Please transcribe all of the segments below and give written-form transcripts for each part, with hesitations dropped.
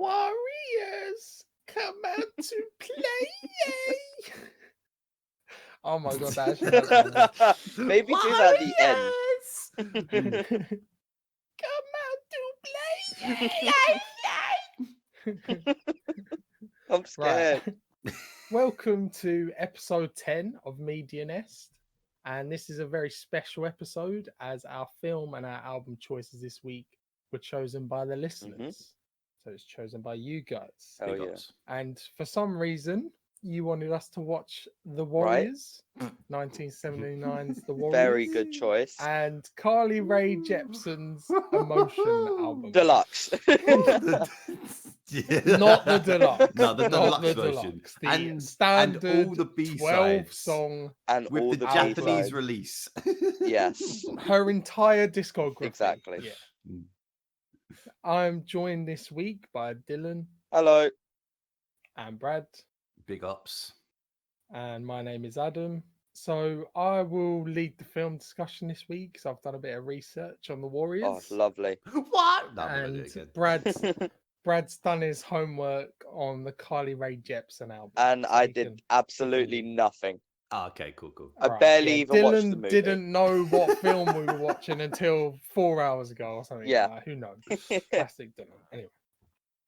Warriors, come out to play. Oh my god, that actually hurts my voice. Maybe do that at the end. Come out to play. I'm scared. Right. Welcome to episode 10 of Media Nest. And this is a very special episode as our film and our album choices this week were chosen by the listeners. So it's chosen by you guys. Oh, yeah. And for some reason, you wanted us to watch The Right. Warriors, 1979's The Warriors. Very good choice. And Carly Rae Jepsen's Emotion album. Deluxe. Not the deluxe. No, the Not deluxe the version. deluxe. The And standard all the B 12 sides song And with all the the Japanese B-sides. release. Yes. her entire discography. Exactly. Yeah. I'm joined this week by Dylan Hello. and Brad, Big ups. and my name is Adam. So I will lead the film discussion this week because I've done a bit of research on the Warriors. Oh, lovely. What? No, I'm gonna do And it again. Brad's done his homework on the Carly Rae Jepsen album. And so I he did can- absolutely nothing. Oh, okay, cool. I Right, barely yeah, even watched the Dylan movie. didn't know what film we were watching until 4 hours ago or something. Yeah. Like that. Who knows? Classic Dylan. Anyway,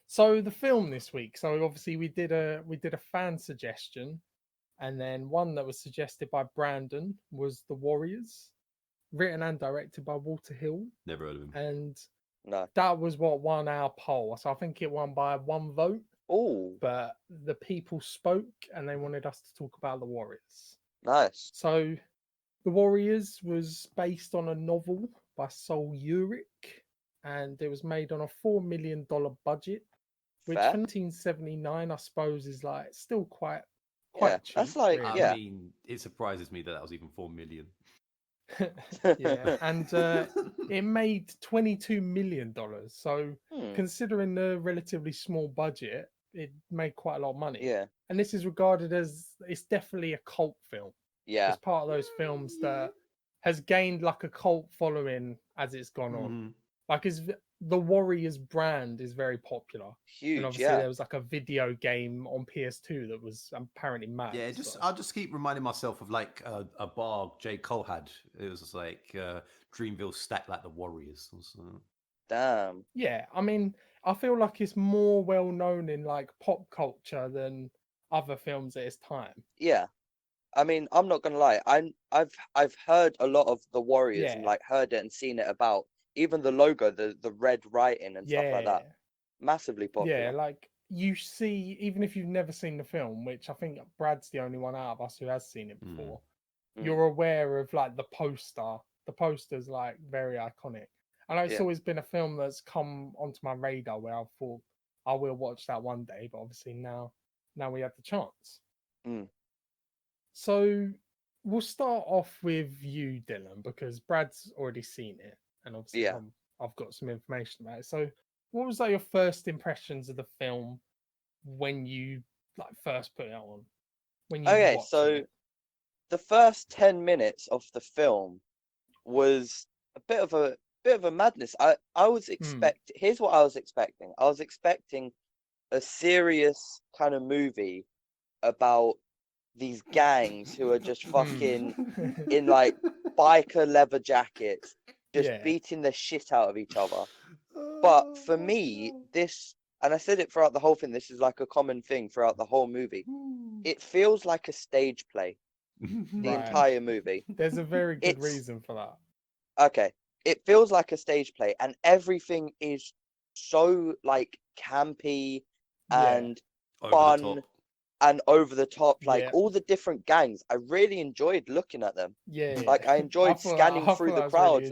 so the film this week. So obviously we did a fan suggestion, and then one that was suggested by Brandon was The Warriors, written and directed by Walter Hill, Never heard of him. and No. that was what won our poll. So I think it won by 1 vote. Oh, But the people spoke and they wanted us to talk about the Warriors. nice. So the Warriors was based on a novel by Sol Uric, and it was made on a $4 million budget, which Fair. for 1979 I suppose is like still quite Yeah, cheap. that's like- really. yeah. I mean, it surprises me that was even 4 million. Yeah, and it made $22 million. So considering the relatively small budget, it made quite a lot of money. Yeah. And this is regarded as, it's definitely a cult film. Yeah. It's part of those films that has gained like a cult following as it's gone on. Mhm. Like the Warriors brand is very popular. And Huge, obviously yeah. there was like a video game on PS2 that was apparently mad. Yeah, I'll just keep reminding myself of like a bar J. Cole had. It was like Dreamville stacked like the Warriors. Damn. Yeah, I mean, I feel like it's more well known in like pop culture than other films at its time. Yeah. I mean, I'm not gonna lie. I've heard a lot of the Warriors and Yeah. like heard it and seen it about. Even the logo, the red writing and stuff like that. Massively popular. Yeah, like you see, even if you've never seen the film, which I think Brad's the only one out of us who has seen it before, you're aware of like the poster. The poster's like very iconic. I know it's always been a film that's come onto my radar where I thought I will watch that one day, but obviously now we have the chance. So we'll start off with you, Dylan, because Brad's already seen it, and obviously I've got some information about it. So what was like your first impressions of the film when you like first put it on? When you watched so it? the first 10 minutes of the film was a bit of a madness. I was here's what I was expecting. I was expecting a serious kind of movie about these gangs who are just fucking in like biker leather jackets, just beating the shit out of each other. But for me, this, and I said it throughout the whole thing, this is like a common thing throughout the whole movie. It feels like a stage play, the entire movie. There's a very good reason for that. Okay. It feels like a stage play, and everything is so like campy and fun and over the top. Like all the different gangs, I really enjoyed looking at them. Like I enjoyed scanning through the crowd.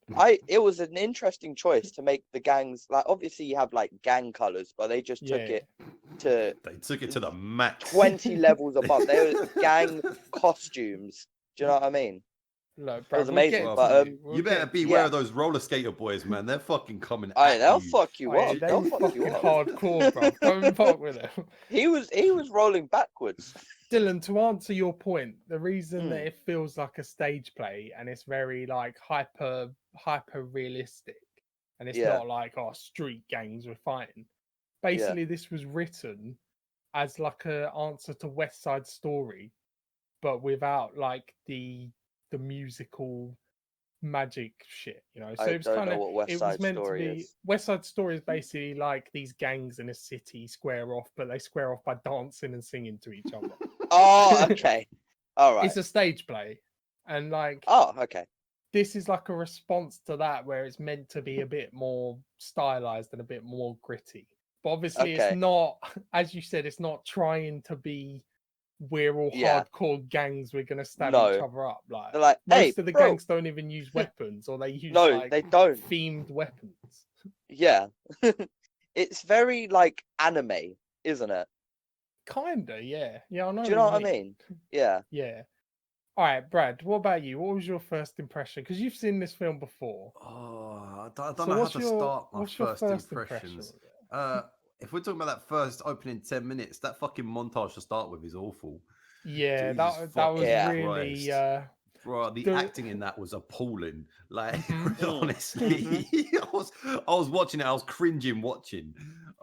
Really it was an interesting choice to make the gangs, like obviously you have like gang colors, but they just took it to the max, 20 levels above. They were gang costumes. Do you know what I mean? Look, Brad, it was amazing. But you better beware of those roller skater boys, man. They're fucking coming. They'll fuck you up. They'll fuck you up. Hardcore, bro. Don't fuck with them. He was rolling backwards. Dylan, to answer your point, the reason that it feels like a stage play and it's very like hyper realistic, and it's not like street gangs we're fighting, basically this was written as like a answer to West Side Story, but without like the musical magic shit, you know. So I it was don't kind know of, what West it was Side meant to Story be, is. West Side Story is basically like these gangs in a city square off, but they square off by dancing and singing to each other. Oh, okay. All right. It's a stage play, and like Oh, okay. this is like a response to that, where it's meant to be a bit more stylized and a bit more gritty. But obviously, it's Okay. not, as you said, it's not trying to be, we're all Yeah. hardcore gangs, we're gonna stab No. each other up. Like They're like, hey, most of the bro. gangs don't even use weapons, or they use No, like they don't. themed weapons. Yeah. It's very like anime, isn't it? Kinda, yeah. Yeah, I know Do you what know you what I mean? Yeah. Yeah. All right, Brad, what about you? What was your first impression? Because you've seen this film before. Oh, I don't So know how what's to your start my what's your first first impression impressions. of it? If we're talking about that first opening 10 minutes, that fucking montage to start with is awful. Yeah, Jesus that was fucking Yeah. really Christ. Bro, the the acting in that was appalling. Like, Mhm. honestly, I was watching it. I was cringing watching.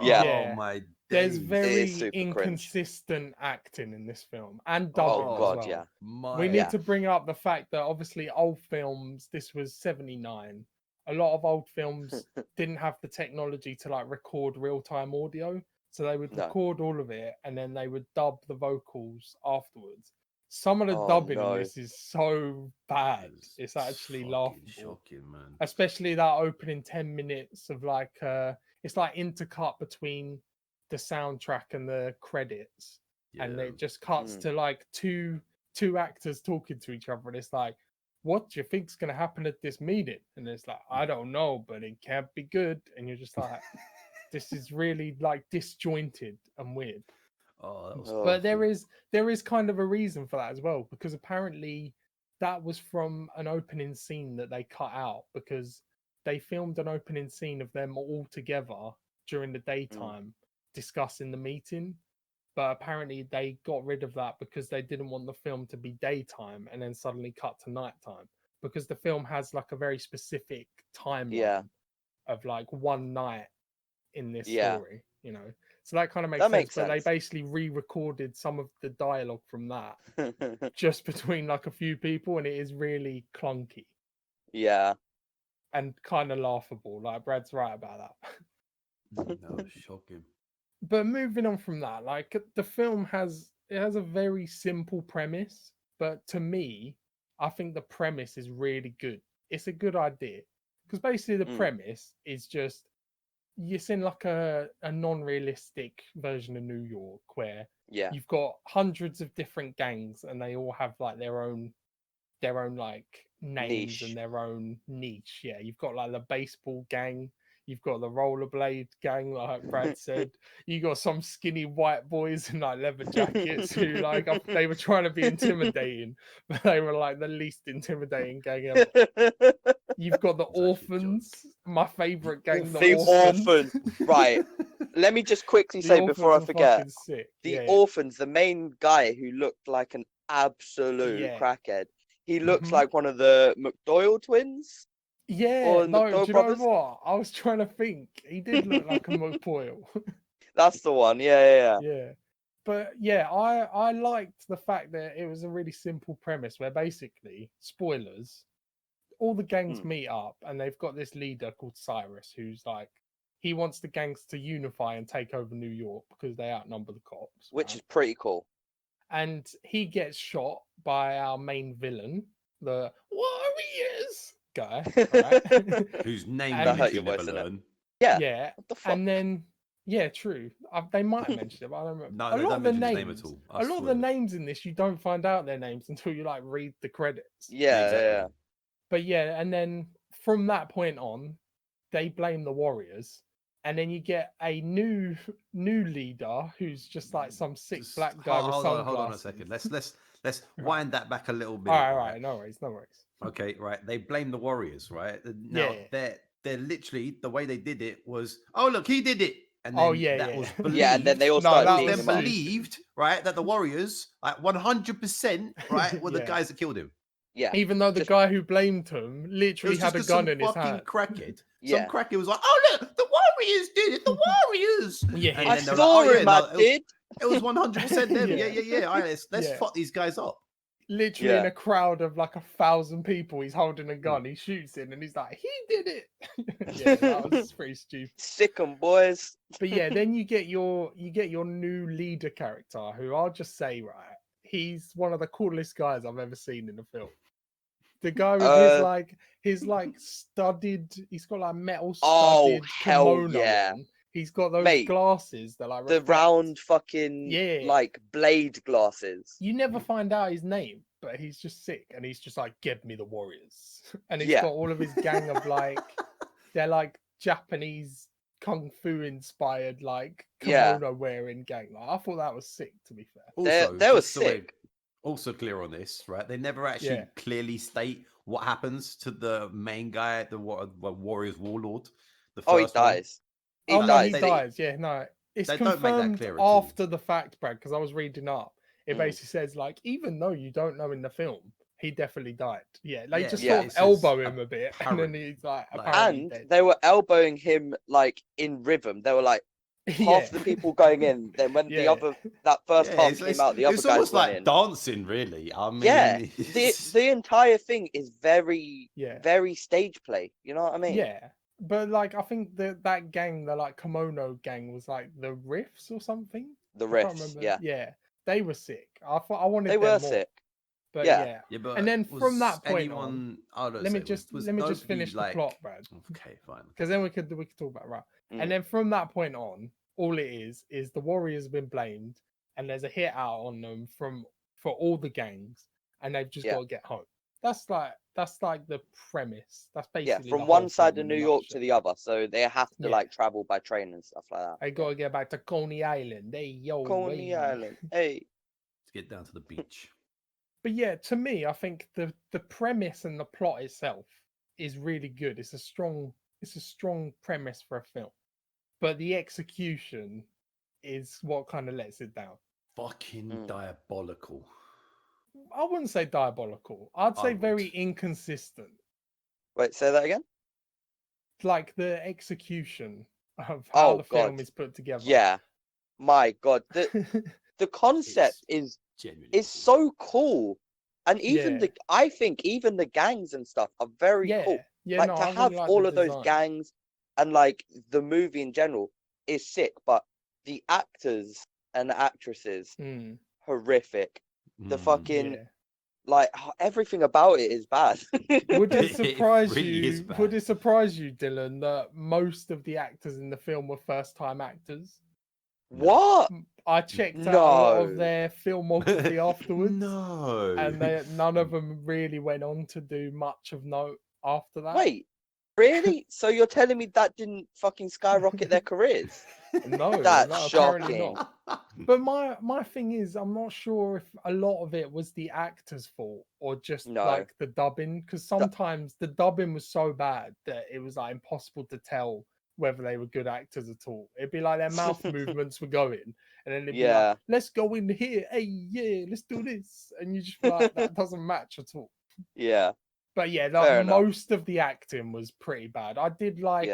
Yeah. Oh Yeah. my There's days! It is very super cringe. inconsistent acting in this film and Oh dubbing as god, well. yeah. We My need Yeah. to bring up the fact that obviously old films, this was 79. A lot of old films didn't have the technology to like record real-time audio. So they would No. record all of it and then they would dub the vocals afterwards. Some of the Oh dubbing in no. this is so bad. It's it's actually fucking laughable. shocking, man. Especially that opening 10 minutes of like it's like intercut between the soundtrack and the credits. And Yeah. it just cuts to like two actors talking to each other, and it's like, what do you think's gonna happen at this meeting? And it's like, I don't know, but it can't be good. And you're just like, this is really like disjointed and weird. Oh, that was Oh. But awful. there is kind of a reason for that as well, because apparently that was from an opening scene that they cut out, because they filmed an opening scene of them all together during the daytime discussing the meeting. But apparently they got rid of that because they didn't want the film to be daytime and then suddenly cut to nighttime, because the film has like a very specific timeline Yeah. of like one night in this Yeah. story, you know. So that kind of makes That sense. makes But they sense. basically re-recorded some of the dialogue from that just between like a few people, and it is really clunky Yeah. and kind of laughable. Like Brad's right about that. That was shocking. But moving on from that, like the film has a very simple premise, but to me, I think the premise is really good. It's a good idea, because basically the premise is just, it's in like a non-realistic version of New York, where Yeah. you've got hundreds of different gangs and they all have like their own like names Niche. and their own niche. Yeah, you've got like the baseball gang, you've got the rollerblade gang, like Brad said. You got some skinny white boys in like leather jackets who like they were trying to be intimidating, but they were like the least intimidating gang ever. You've got the It's actually a joke. orphans, my favorite gang, The orphan. Right. Let me just quickly The say before I orphans are forget. fucking sick. The Yeah, orphans, the main guy who looked like an absolute Yeah. crackhead. He looks Mhm. like one of the McDoyle twins. yeah. Or No, McDowell do you know brothers? what? I was trying to think. He did look like a McPoyle. That's the one. Yeah. Yeah. But yeah, I liked the fact that it was a really simple premise where basically, spoilers, all the gangs meet up and they've got this leader called Cyrus, who's like, he wants the gangs to unify and take over New York because they outnumber the cops. Which right? is pretty cool. And he gets shot by our main villain, the Warriors guy, right? Whose name And- we That hurt your literally voice, never innit? learn. Yeah. yeah. What the fuck? And then, yeah, true. They might have mentioned it, but I don't remember. No, a they lot don't of the mention his names, name at all. a lot of the names in this, you don't find out their names until you like read the credits. Yeah. But yeah, and then from that point on, they blame the Warriors, and then you get a new leader who's just like some sick Just black guy with sunglasses. hold on a second. Let's wind that back a little bit. All right, no worries. Okay, right. They blame the Warriors, right? Now they're literally, the way they did it was, oh look, he did it. And then that was believed. Yeah, and then they all No, started that beating was him up. believed, right, that the Warriors, like 100%, right, were the Yeah. guys that killed him. Yeah. Even though the Just- guy who blamed him It literally was had just a 'cause gun some in his fucking hand. crackhead. Yeah. Some crackhead was like, oh look, the Warriors did it, the Warriors. Yeah, I saw him. I did. It was 100% them. Yeah. Yeah. All right, let's fuck these guys up. Literally in a crowd of like 1,000 people, he's holding a gun. He shoots it, and he's like, "He did it." Yeah, that was pretty stupid. Sick 'em, boys. But yeah, then you get your new leader character, who I'll just say, right, he's one of the coolest guys I've ever seen in a film. The guy with his studded, he's got like metal studded kimono on. He's got those glasses that like the round fucking like blade glasses. You never find out his name, but he's just sick, and he's just like, "Give me the warriors," and he's got all of his gang of like, they're like Japanese kung fu inspired like kimono wearing gang. Like, I thought that was sick. To be fair, also, they were sick. Also clear on this, right? They never actually clearly state what happens to the main guy, the Warriors Warlord. He dies. He dies. Yeah, no, it's confirmed after the fact, Brad. Because I was reading up, it basically says like, even though you don't know in the film, he definitely died. Yeah, like just sort of elbow him a bit, and then he's like, apparently dead. They were elbowing him like in rhythm. They were like half the people going in. Then when that first half came out, the other guys almost went like in. dancing, really. I mean, the entire thing is very stage play. You know what I mean? Yeah. But like, I think that gang, the like kimono gang, was like the Riffs or something. The Riffs, yeah, they were sick. I thought I wanted. They were sick. But but and then from that point let me just finish the plot, Brad. Okay, fine. Because then we could talk about it. And then from that point on, all it is the Warriors have been blamed, and there's a hit out on them for all the gangs, and they've just got to get home. That's like the premise. That's basically from one side of New York to the other, so they have to like travel by train and stuff like that. They gotta get back to Coney Island. Coney Island. Hey, let's get down to the beach. But yeah, to me, I think the premise and the plot itself is really good. It's a strong premise for a film, but the execution is what kind of lets it down. Fucking diabolical. I wouldn't say diabolical. I'd say very inconsistent. Wait, say that again? Like the execution of how the film is put together. Yeah. My God. The concept is so cool. And even I think even the gangs and stuff are very cool. Yeah, like to have all of those gangs and like the movie in general is sick, but the actors and the actresses horrific. The fucking like everything about it is bad. Would it surprise you? Would it surprise you, Dylan, that most of the actors in the film were first-time actors? What? I checked out a lot of their filmography afterwards. No, and none of them really went on to do much of note after that. Wait, really? So you're telling me that didn't fucking skyrocket their careers? No, that's shocking. Not. But my thing is, I'm not sure if a lot of it was the actor's fault or just like the dubbing, because sometimes the dubbing was so bad that it was like impossible to tell whether they were good actors at all. It'd be like their mouth movements were going, and then it'd be like, "Let's go in here, hey, let's do this," and you just feel like that doesn't match at all. Yeah. But yeah, like, most of the acting was pretty bad. I did like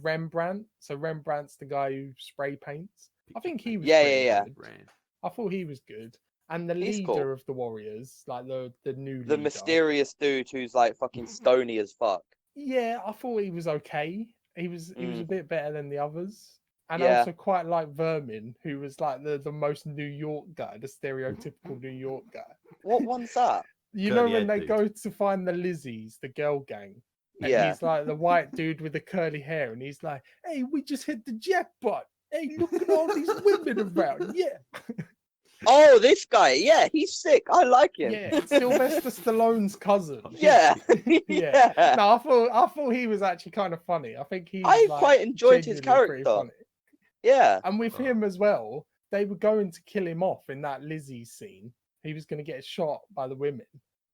Rembrandt. So Rembrandt's the guy who spray paints. I think he was good. I thought he was good. And the leader of the Warriors, like the new leader, mysterious dude who's like fucking stony as fuck. Yeah, I thought he was okay. He was a bit better than the others. And I also quite like Vermin, who was like the most New York guy, the stereotypical New York guy. What one's that? You know when they go to find the Lizzies, the girl gang, and he's like the white dude with the curly hair, and he's like, "Hey, we just hit the jackpot. Hey, look at all these women around." Yeah. Oh, this guy. Yeah, he's sick. I like him. Yeah, Sylvester Stallone's cousin. Yeah. Yeah. No, I thought he was actually kind of funny. I think I quite enjoyed his character. Yeah. And with him as well, they were going to kill him off in that Lizzie scene. He was going to get shot by the women.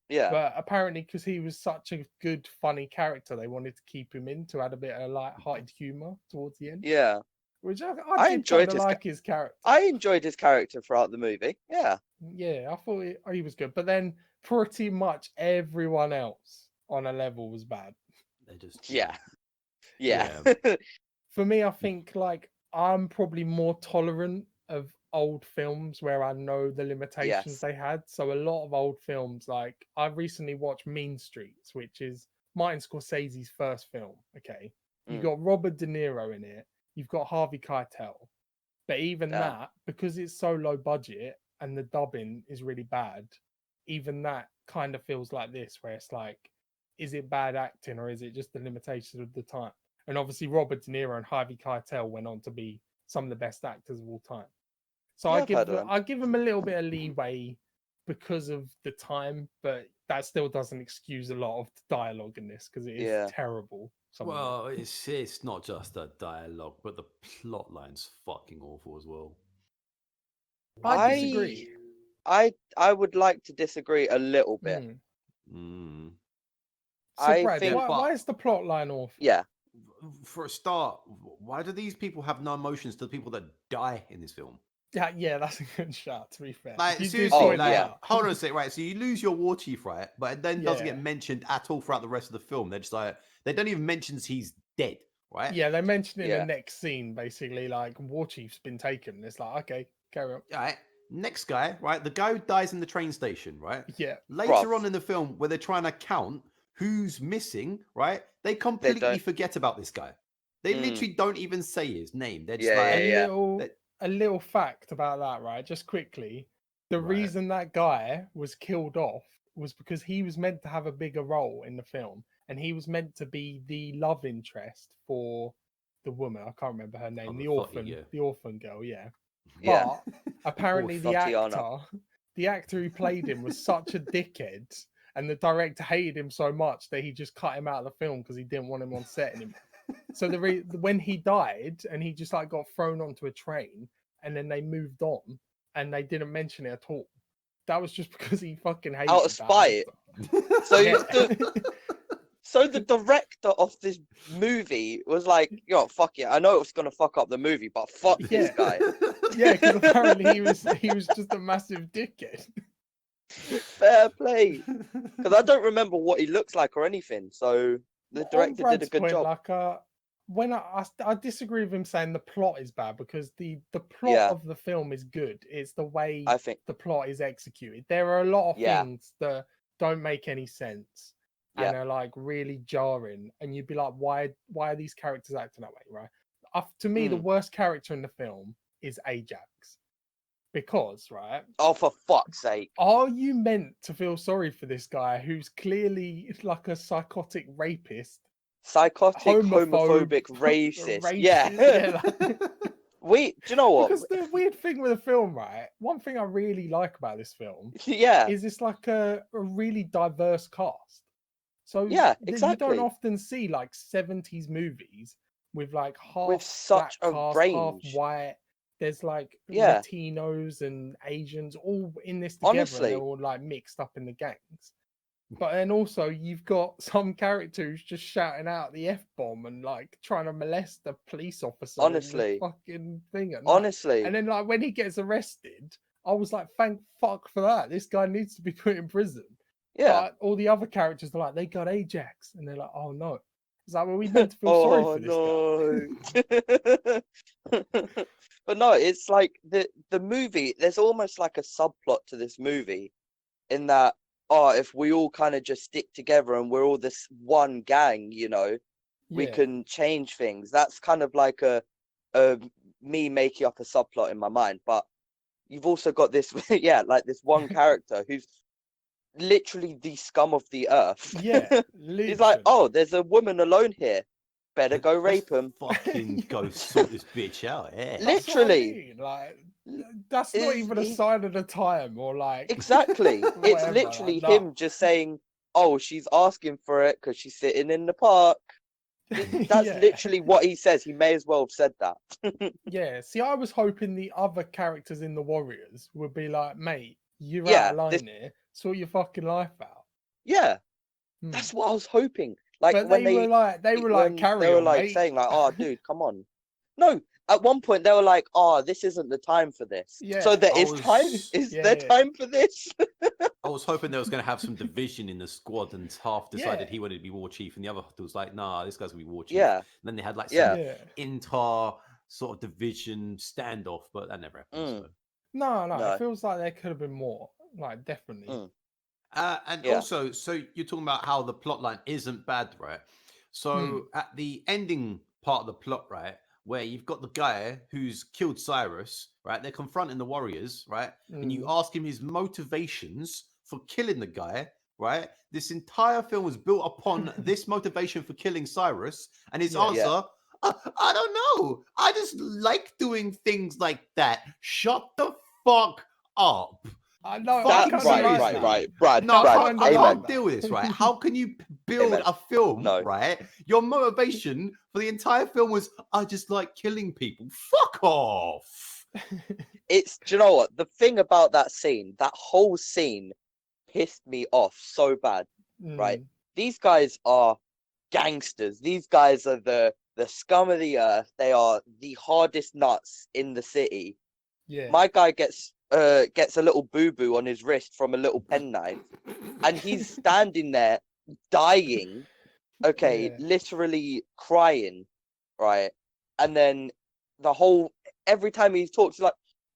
Yeah. But apparently, because he was such a good, funny character, they wanted to keep him in to add a bit of light-hearted humor towards the end. Yeah. Which I enjoyed his character. I enjoyed his character throughout the movie. Yeah. Yeah, I thought he was good. But then pretty much everyone else on a level was bad. They just... Yeah. For me, I think like I'm probably more tolerant of old films where I know the limitations they had. So a lot of old films, like I recently watched Mean Streets, which is Martin Scorsese's first film. Okay, you got Robert De Niro in it, you've got Harvey Keitel, but even that, because it's so low budget and the dubbing is really bad, even that kind of feels like this, where it's like, is it bad acting or is it just the limitations of the time? And obviously Robert De Niro and Harvey Keitel went on to be some of the best actors of all time. So I give them a little bit of leeway because of the time, but that still doesn't excuse a lot of the dialogue in this because it is terrible. Well, it's not just the dialogue, but the plot line's fucking awful as well. I disagree. I would like to disagree a little bit. So, Brad, why is the plot line awful? Yeah. For a start, why do these people have no emotions to the people that die in this film? Yeah, that's a good shot, to be fair. Like, seriously, hold on a sec, right? So you lose your war chief, right? But it then doesn't get mentioned at all throughout the rest of the film. They're just like, they don't even mention he's dead, right? Yeah, they mention in the next scene, basically, like, war chief's been taken. It's like, okay, carry on. All right. Next guy, right? The guy who dies in the train station, right? Yeah. Later on in the film, where they're trying to count who's missing, right? They completely forget about this guy. They literally don't even say his name. They're just a little fact about that, right? Just quickly. The reason that guy was killed off was because he was meant to have a bigger role in the film. And he was meant to be the love interest for the woman. I can't remember her name. The orphan girl, But apparently the actor who played him was such a dickhead, and the director hated him so much that he just cut him out of the film because he didn't want him on set anymore. So when he died, and he just like got thrown onto a train, and then they moved on, and they didn't mention it at all. That was just because he fucking hated out of spite. So the director of this movie was like, "Yo, fuck it. I know it's gonna fuck up the movie, but fuck this guy." Yeah, because apparently he was just a massive dickhead. Fair play. Because I don't remember what he looks like or anything. So the director did a good job. Like, when I disagree with him saying the plot is bad, because the plot of the film is good. It's the way I think the plot is executed. There are a lot of things that don't make any sense and are like really jarring, and you'd be like, why are these characters acting that way, right? To me, the worst character in the film is Ajax. Because, right? Oh, for fuck's sake. Are you meant to feel sorry for this guy who's clearly like a psychotic rapist? Psychotic, homophobic, racist. Yeah. Do you know what? Because the weird thing with the film, right? One thing I really like about this film is it's like a really diverse cast. So exactly. You don't often see like 70s movies with like half such black a cast, range. half white. There's like Latinos and Asians all in this together. Honestly. And they're all like mixed up in the gangs. But then also you've got some characters just shouting out the F-bomb and like trying to molest a police officer. Honestly. Fucking thing. Honestly. And then like when he gets arrested, I was like, thank fuck for that. This guy needs to be put in prison. Yeah. But all the other characters are like, they got Ajax. And they're like, oh no. It's like, well, we meant to feel sorry for this guy. But no, it's like the movie, there's almost like a subplot to this movie in that, if we all kind of just stick together and we're all this one gang, we can change things. That's kind of like a me making up a subplot in my mind. But you've also got this, like this one character who's literally the scum of the earth. Yeah. He's like, there's a woman alone here. Better go rape him. Fucking go sort this bitch out. Yeah. Literally. Like, that's not even a sign of the time, or like exactly. It's literally him just saying, she's asking for it because she's sitting in the park. That's literally what he says. He may as well have said that. Yeah. See, I was hoping the other characters in the Warriors would be like, mate, you're out of line here. Sort your fucking life out. Yeah. That's what I was hoping. Like, but when they were like, carry they were on, like mate. saying like, dude, come on. No, at one point they were like, this isn't the time for this. Yeah. So there is time. Is there time for this? I was hoping there was going to have some division in the squad, and half decided he wanted to be war chief, and the other was like, nah, this guy's gonna be war chief. Yeah. And then they had like some sort of division standoff, but that never happened. So. No, it feels like there could have been more. Like, definitely. And also, so you're talking about how the plot line isn't bad, right? So at the ending part of the plot, right, where you've got the guy who's killed Cyrus, right? They're confronting the warriors, right? And you ask him his motivations for killing the guy, right? This entire film was built upon this motivation for killing Cyrus, and his answer, I don't know. I just like doing things like that. Shut the fuck up. I know. Right. Brad, no, Brad, I can't deal with this, right? How can you build a film, right? Your motivation for the entire film was, I just like killing people. Fuck off. Do you know what? The thing about that scene, that whole scene pissed me off so bad, right? These guys are gangsters. These guys are the scum of the earth. They are the hardest nuts in the city. Yeah. My guy gets a little boo-boo on his wrist from a little penknife, and he's standing there dying, literally crying, right? And then every time he talks, he's like,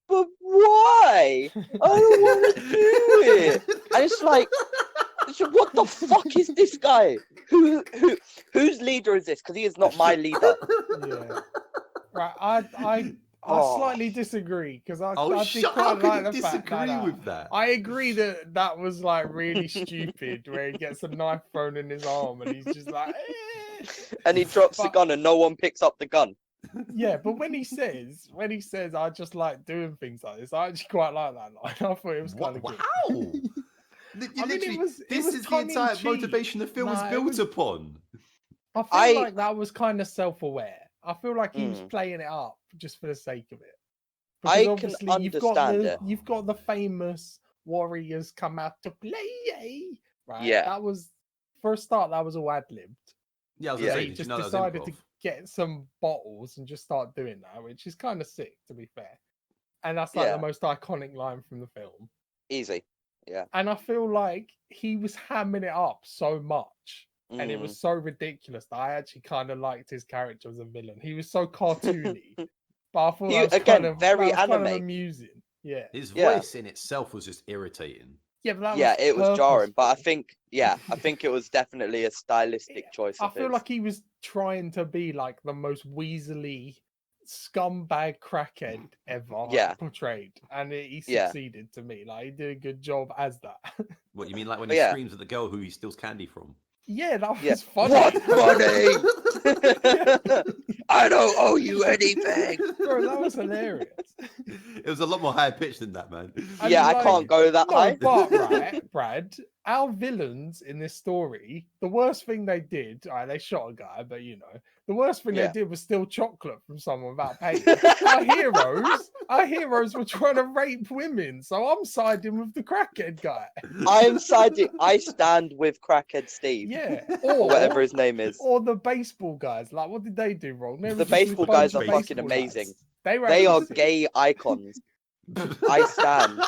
but why? I don't want to do it. And it's like, what the fuck is this guy? Whose leader is this? Because he is not my leader. Yeah. Right. I slightly disagree, because I did quite like the fact that I agree that was like really stupid, where he gets a knife thrown in his arm and he's just like, and he drops the gun and no one picks up the gun. Yeah, but when he says I just like doing things like this, I actually quite like that line. I thought it was kind of good. Wow. This is the entire motivation the film was built upon. I feel like that was kind of self-aware. I feel like he was playing it up just for the sake of it. Because obviously you've got the famous warriors come out to play, right? Yeah. That was, for a start, that was all ad-libbed. Yeah, I was gonna say, he just decided to get some bottles and just start doing that, which is kind of sick, to be fair. And that's like the most iconic line from the film. Easy. Yeah. And I feel like he was hamming it up so much. And it was so ridiculous that I actually kind of liked his character as a villain. He was so cartoony, but I thought that was very kind of amusing. Yeah, his voice in itself was just irritating. Yeah, but it was jarring. But I think it was definitely a stylistic choice. I feel like he was trying to be like the most weaselly scumbag crackhead ever portrayed, and he succeeded to me. Like, he did a good job as that. What you mean, like when he screams at the girl who he steals candy from? Yeah, that was funny. What funny? I don't owe you anything. Bro, that was hilarious. It was a lot more high pitched than that, man. And I can't go that high. But right, Brad, our villains in this story, the worst thing they did, they shot a guy, but the worst thing they did was steal chocolate from someone without paying. Our heroes were trying to rape women, so I'm siding with the crackhead guy. I stand with crackhead Steve. Yeah. Or whatever his name is. Or the baseball guys. Like, what did they do wrong? The baseball guys are fucking amazing. They are gay icons. I stand.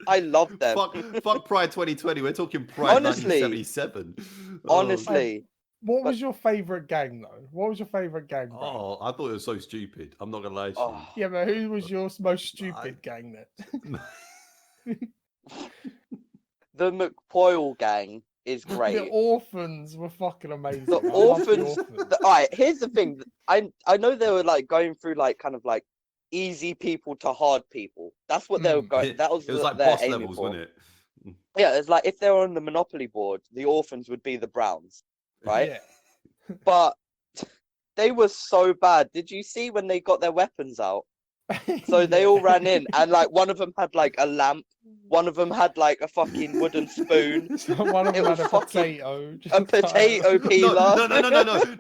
I love them. Fuck Pride 2020. We're talking Pride 1977. Honestly. What was your favorite gang, though? What was your favorite gang? Bro? Oh, I thought it was so stupid. I'm not gonna lie to you. Yeah, but who was your most stupid gang then? The McPoyle gang is great. The orphans were fucking amazing. The orphans. Alright, here's the thing. I know they were like going through like kind of like easy people to hard people. That's what they were going. That was it was like boss levels, wasn't it? Yeah, it's like if they were on the Monopoly board, the orphans would be the Browns, right? Yeah. But they were so bad. Did you see when they got their weapons out? So they all ran in, and like one of them had like a lamp, one of them had like a fucking wooden spoon. One of them had a potato. A potato peeler.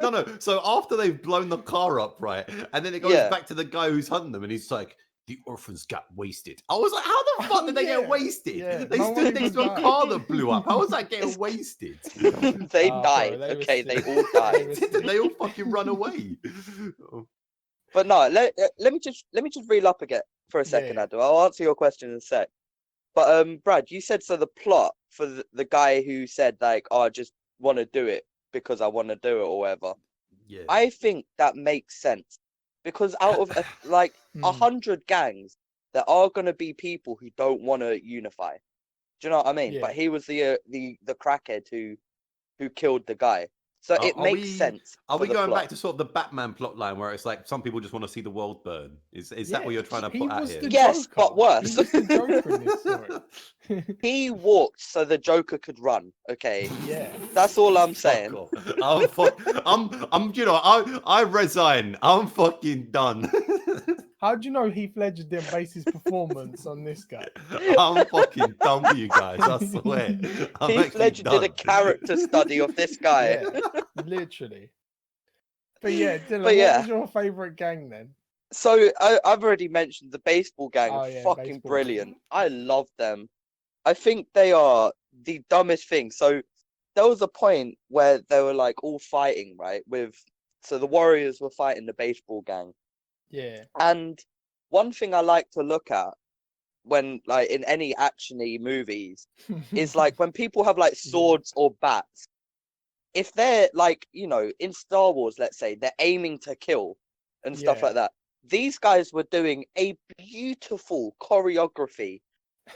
No. So after they've blown the car up, right, and then it goes back to the guy who's hunting them, and he's like, the orphans got wasted. I was like, how the fuck did they get wasted? Yeah. They stood next to a car that blew up. How was that getting wasted? They died. They all died. They all fucking run away. But no, let me just reel up again for a second, Adu. I'll answer your question in a sec. But Brad, you said so the plot for the guy who said like, oh, I just want to do it because I want to do it or whatever. Yeah. I think that makes sense because out of like 100 gangs, there are going to be people who don't want to unify. Do you know what I mean? Yeah. But he was the crackhead who killed the guy. So it makes sense. Are we going plot. back to sort of the Batman plot line where it's like some people just want to see the world burn? Is that what you're trying to put out here? Yes, but worse. He was the Joker in this story. He walked so the Joker could run. Okay. Yeah. That's all I'm saying. You know, I resign. I'm fucking done. How do you know Heath Ledger didn't base his performance on this guy? I'm fucking done for you guys, I swear. Heath Ledger did a character study of this guy. Yeah, literally. But yeah, Dylan, what was your favourite gang then? So I've already mentioned the baseball gang. Fucking baseball brilliant. gang. I love them. I think they are the dumbest thing. So there was a point where they were like all fighting, right? So the Warriors were fighting the baseball gang. Yeah. And one thing I like to look at when like in any actiony movies is like when people have like swords or bats, if they're like, you know, in Star Wars, let's say they're aiming to kill and stuff like that. These guys were doing a beautiful choreography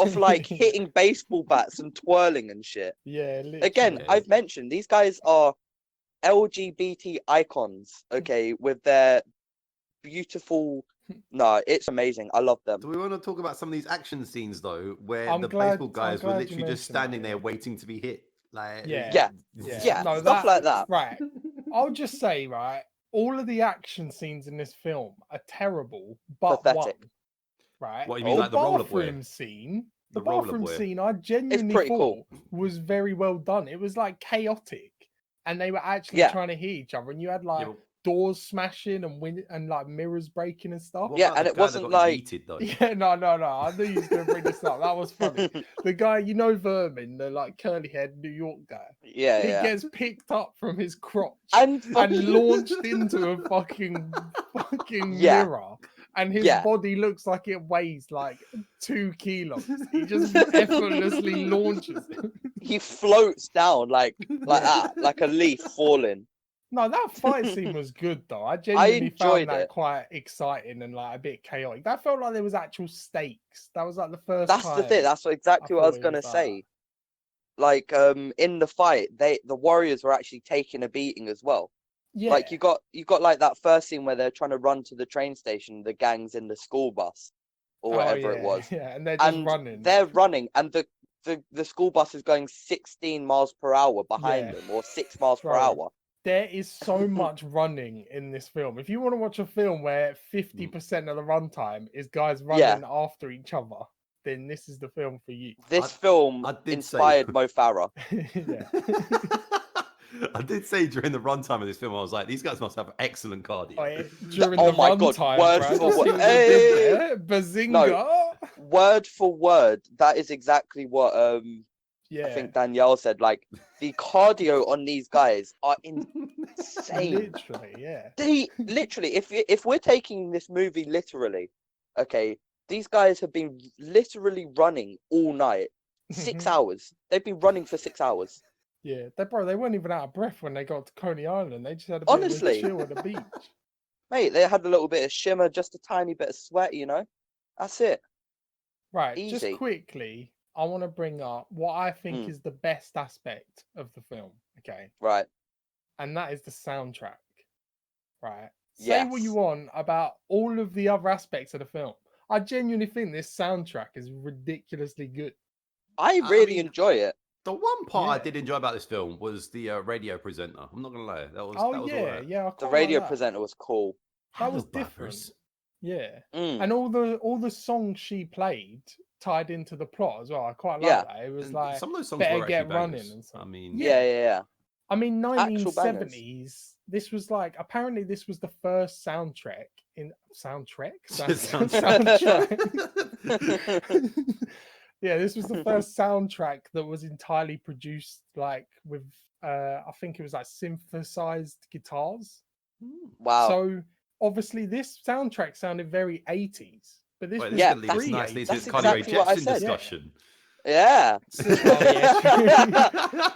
of like hitting baseball bats and twirling and shit. Yeah. Literally. Again, I've mentioned these guys are LGBT icons, okay, with their beautiful. No, it's amazing. I love them. Do we want to talk about some of these action scenes though, where baseball guys were literally just standing there waiting to be hit? Like, yeah, no, stuff like that. Right. I'll just say, right, all of the action scenes in this film are terrible, but pathetic. Right. What you mean, like the bathroom scene? The bathroom scene, I genuinely thought was very well done. It was like chaotic, and they were actually trying to hit each other, and you had like doors smashing and like mirrors breaking and stuff. And it wasn't like though? No. I knew you was gonna bring this up. That was funny. The guy, you know, Vermin, the like curly haired New York guy. Yeah, he gets picked up from his crotch and launched into a fucking mirror. And his body looks like it weighs like 2 kilos. He just effortlessly launches. He floats down like that, like a leaf falling. No, that fight scene was good though. I genuinely found that quite exciting and like a bit chaotic. That felt like there was actual stakes. That was like the first time. That's the thing. That's exactly what I was gonna say. Like in the fight, the Warriors were actually taking a beating as well. Yeah. Like you got like that first scene where they're trying to run to the train station, the gang's in the school bus or whatever it was. Yeah, and they're just running. They're running and the school bus is going 16 miles per hour behind them or 6 miles per hour. There is so much running in this film. If you want to watch a film where 50% of the runtime is guys running after each other, then this is the film for you. This film inspired Mo Farah. I did say during the runtime of this film, I was like, these guys must have excellent cardio. During the runtime, word for word. Bazinga. No, word for word, that is exactly what I think Danielle said. Like, the cardio on these guys are insane. Literally, if we're taking this movie literally, okay, these guys have been literally running all night. 6 hours. They've been running for 6 hours. Yeah, they weren't even out of breath when they got to Coney Island. They just had a bit of a chill at the beach. Mate, they had a little bit of shimmer, just a tiny bit of sweat, you know? That's it. Right, just quickly, I want to bring up what I think is the best aspect of the film, okay? Right. And that is the soundtrack, right? Say what you want about all of the other aspects of the film. I genuinely think this soundtrack is ridiculously good. I really enjoy it. The one part I did enjoy about this film was the radio presenter. I'm not gonna lie, that was the radio presenter was cool. That was different. Yeah, and all the songs she played tied into the plot as well. I quite like that. It was like some of those songs better get running and stuff. I mean, I mean, 1970s. This was like apparently this was the first soundtrack. Yeah, this was the first soundtrack that was entirely produced like with I think it was like synthesized guitars. Wow. So obviously this soundtrack sounded very 80s. But this was leads nicely to Carly Rae Jepsen discussion. Yeah. Oh, yeah.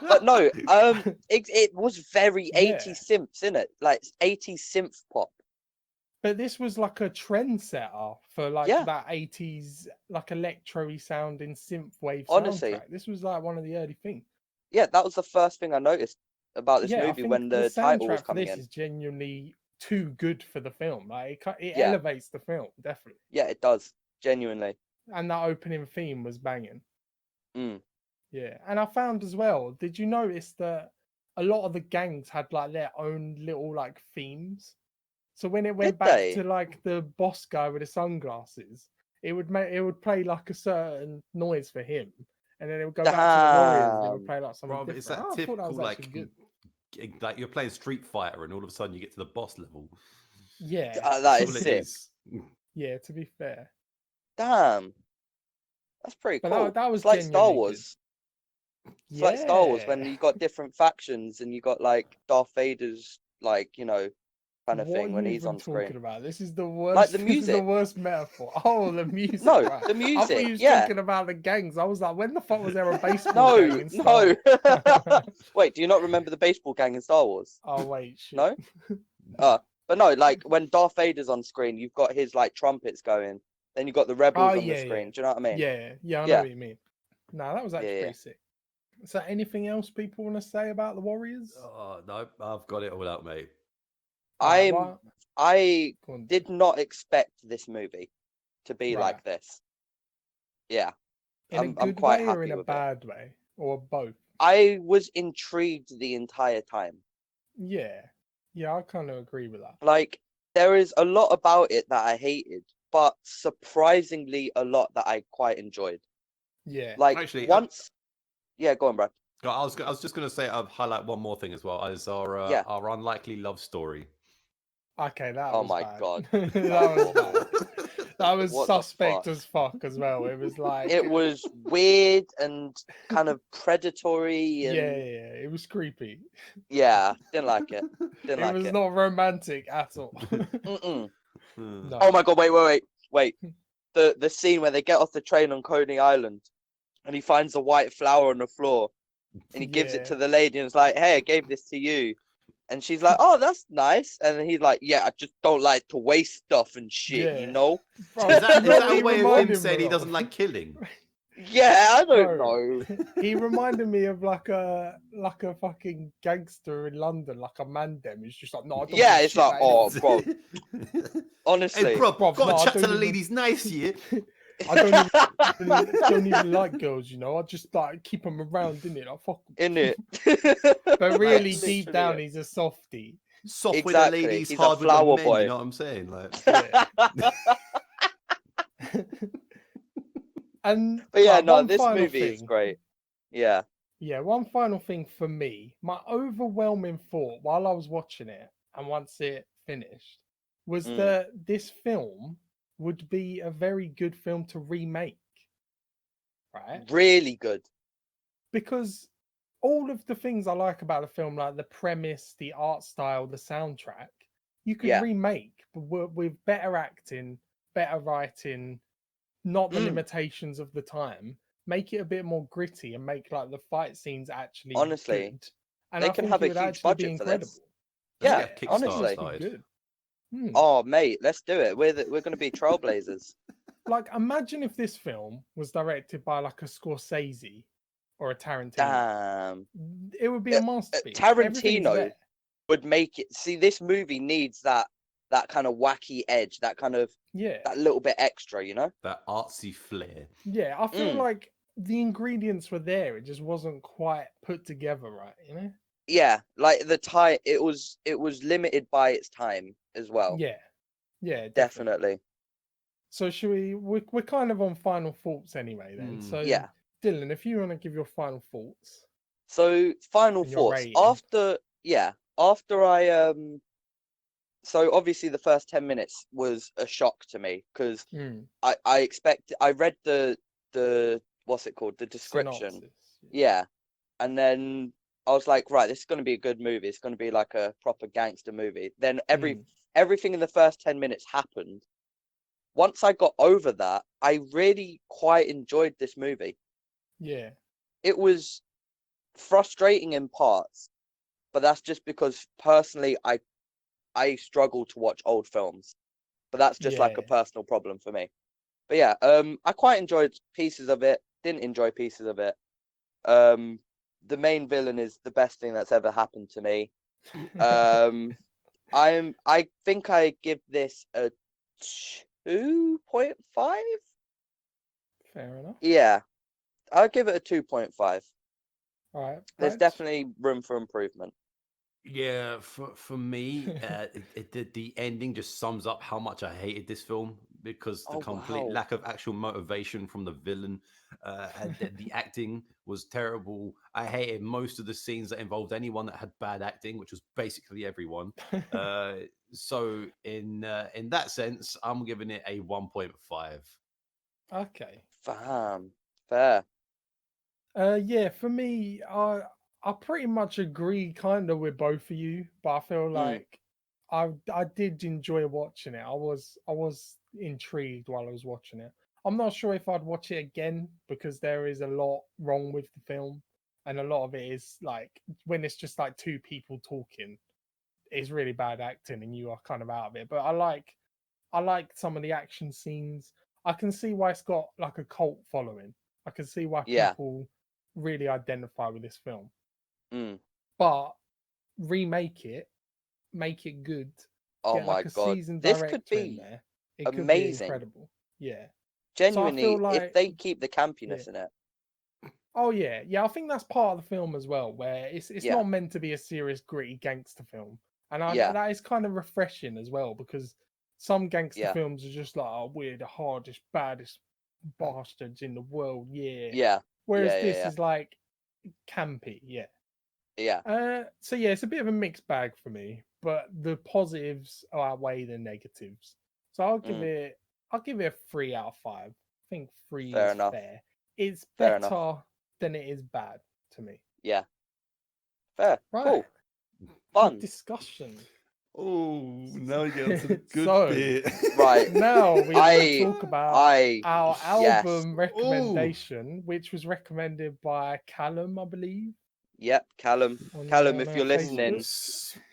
But no, it was very Yeah. 80s synths, innit? Like 80s synth pop. But this was like a trendsetter for like Yeah. that 80s like electro-y sounding synthwave Honestly. soundtrack. This was like one of the early things. Yeah, that was the first thing I noticed about this Yeah, I movie think when the title was soundtrack for coming this in. is genuinely too good for the film. Like it Yeah. elevates the film, definitely. Yeah, it does. Genuinely. And that opening theme was banging. Mm. Yeah. And I found as well, did you notice that a lot of the gangs had like their own little like themes? So when it went Did back they? to like the boss guy with the sunglasses, it would play like a certain noise for him, and then it would go back to the Warriors and it would Damn. play like something Bro, it's different. that I thought that typical was actually good. like you're playing Street Fighter and all of a sudden you get to the boss level. Yeah, That That's is all it sick. is. yeah. To be fair, Damn. That's pretty but cool. that was It's like Star genuinely Wars. good. It's like Star Wars when Yeah. you got different factions and you got like Darth Vader's like, kind of What thing are when you he's even on screen. talking about? This is the worst. Like the This is the music. worst metaphor. Oh, the music. No, right. the I thought music. you was Yeah. talking about the gangs. I was like, when the fuck was there a baseball gang No, in Star no. Wars? Wait, do you not remember the baseball gang in Star Wars? Oh wait, shit. No? But no, like when Darth Vader's on screen, you've got his like trumpets going. Then you've got the rebels Oh on the yeah, screen. yeah. Do you know what I mean? Yeah, yeah, I know Yeah. what you mean. No, that was actually Yeah, yeah. pretty sick. So, anything else people want to say about the Warriors? Oh no, I've got it all out, mate. Alright, I go on. did not expect this movie to be Right. like this. Yeah. In a I'm good quite way or happy in a with it. bad way, or both? I was intrigued the entire time. Yeah, yeah, I kind of agree with that. Like, there is a lot about it that I hated, but surprisingly a lot that I quite enjoyed. Yeah, Like, Actually, once... Yeah, go on, Brad. I was just going to say I'll highlight one more thing as well as Yeah. our unlikely love story. okay, that Oh was my bad. God. that was bad. That was What the suspect fuck? as fuck as well. It was like It was weird and kind of predatory and... yeah, it was creepy. Yeah, didn't like it. Didn't It like was it. not romantic at all. Mm-mm. No. Oh my God, wait. The scene where they get off the train on Coney Island and he finds a white flower on the floor and he gives it to the lady and is like, hey, I gave this to you. And she's like, oh, that's nice. And then he's like, yeah, I just don't like to waste stuff and shit, you Yeah. know? Bro, Is that you know what a he way of reminded him saying me he of? doesn't like killing? Yeah, I don't Bro, know. he reminded me of like a fucking gangster in London, like a Mandem. He's just like, no, I don't Yeah, give a it's shit like, about oh, anything." bro, honestly. Hey, bro, Bruv, got no, to I chat to don't the even- ladies nice here. I don't even like girls, you know. I just like keep them around, innit? Like, fuck 'em. In it. But really, Like, deep literally down, it. he's a softie. Soft Exactly, with the ladies, he's a hard with the flower men. boy. You know what I'm saying? Like, Yeah. And But yeah, right, no, one this final movie is thing. great. Yeah. Yeah, one final thing for me. My overwhelming thought while I was watching it and once it finished was that this film would be a very good film to remake. Right? Really good. Because all of the things I like about the film, like the premise, the art style, the soundtrack, you could Yeah. remake with better acting, better writing, not the limitations of the time. Make it a bit more gritty and make like the fight scenes actually Honestly, good. And they I can think have it a would huge actually be budget for incredible. this. let's Yeah, get Kickstarter honestly. started. Good. Oh, mate, let's do it. We're going to be trailblazers. Like, imagine if this film was directed by like a Scorsese or a Tarantino. Damn. It would be a masterpiece. Everything's Tarantino there. would make it. See, this movie needs that kind of wacky edge, that kind of Yeah. that little bit extra, you know? That artsy flair. Yeah, I feel like the ingredients were there. It just wasn't quite put together right, you know? Yeah, like the time it was limited by its time as well. Yeah. Yeah, Definitely. So should we're kind of on final thoughts anyway then. So Yeah. Dylan, if you want to give your final thoughts. So final And your thoughts. rating. After I so obviously the first 10 minutes was a shock to me because I read the what's it called? The description. Synopsis. Yeah. And then I was like, right, this is going to be a good movie. It's going to be like a proper gangster movie. Then everything in the first 10 minutes happened. Once I got over that, I really quite enjoyed this movie. Yeah. It was frustrating in parts, but that's just because personally I struggle to watch old films. But that's just like a Yeah. personal problem for me. But yeah, I quite enjoyed pieces of it, didn't enjoy pieces of it. The main villain is the best thing that's ever happened to me. I think I give this a 2.5. Fair enough. Yeah, I'll give it a 2.5. All right. There's Brad? definitely room for improvement. Yeah, for me, the ending just sums up how much I hated this film because the Oh complete wow. lack of actual motivation from the villain, and the acting was terrible. I hated most of the scenes that involved anyone that had bad acting, which was basically everyone. So in that sense, I'm giving it a 1.5. Okay. Fair. Yeah, for me, I pretty much agree kind of with both of you, but I feel like I did enjoy watching it. I was intrigued while I was watching it. I'm not sure if I'd watch it again because there is a lot wrong with the film, and a lot of it is like when it's just like two people talking, it's really bad acting, and you are kind of out of it. But I like some of the action scenes. I can see why it's got like a cult following. I can see why Yeah. people really identify with this film. Mm. But remake it, make it good, Oh get my like a god. seasoned This could director in be there. It could be amazing. incredible. Yeah. So I feel Genuinely, if like they keep the yeah. campiness in it. Oh yeah, yeah. I think that's part of the film as well, where it's Yeah. not meant to be a serious, gritty gangster film, and Yeah. that is kind of refreshing as well because some gangster Yeah. films are just like, oh, we're the hardest, baddest bastards in the world, yeah. Yeah. Whereas Yeah. Yeah. this Yeah. is like campy, yeah. Yeah. So yeah, it's a bit of a mixed bag for me, but the positives outweigh the negatives. So Mm. I'll give it a 3 out of 5. I think three Fair is enough. fair. It's Fair enough. better than it is bad to me. Yeah. Fair. Right. Cool. Good Fun. discussion. Oh, now you get on to the good So bit. Right. now we're going to I talk about I our yes. album recommendation, which was recommended by Callum, I believe, Yep, Callum. on Callum, if her you're Facebook. listening,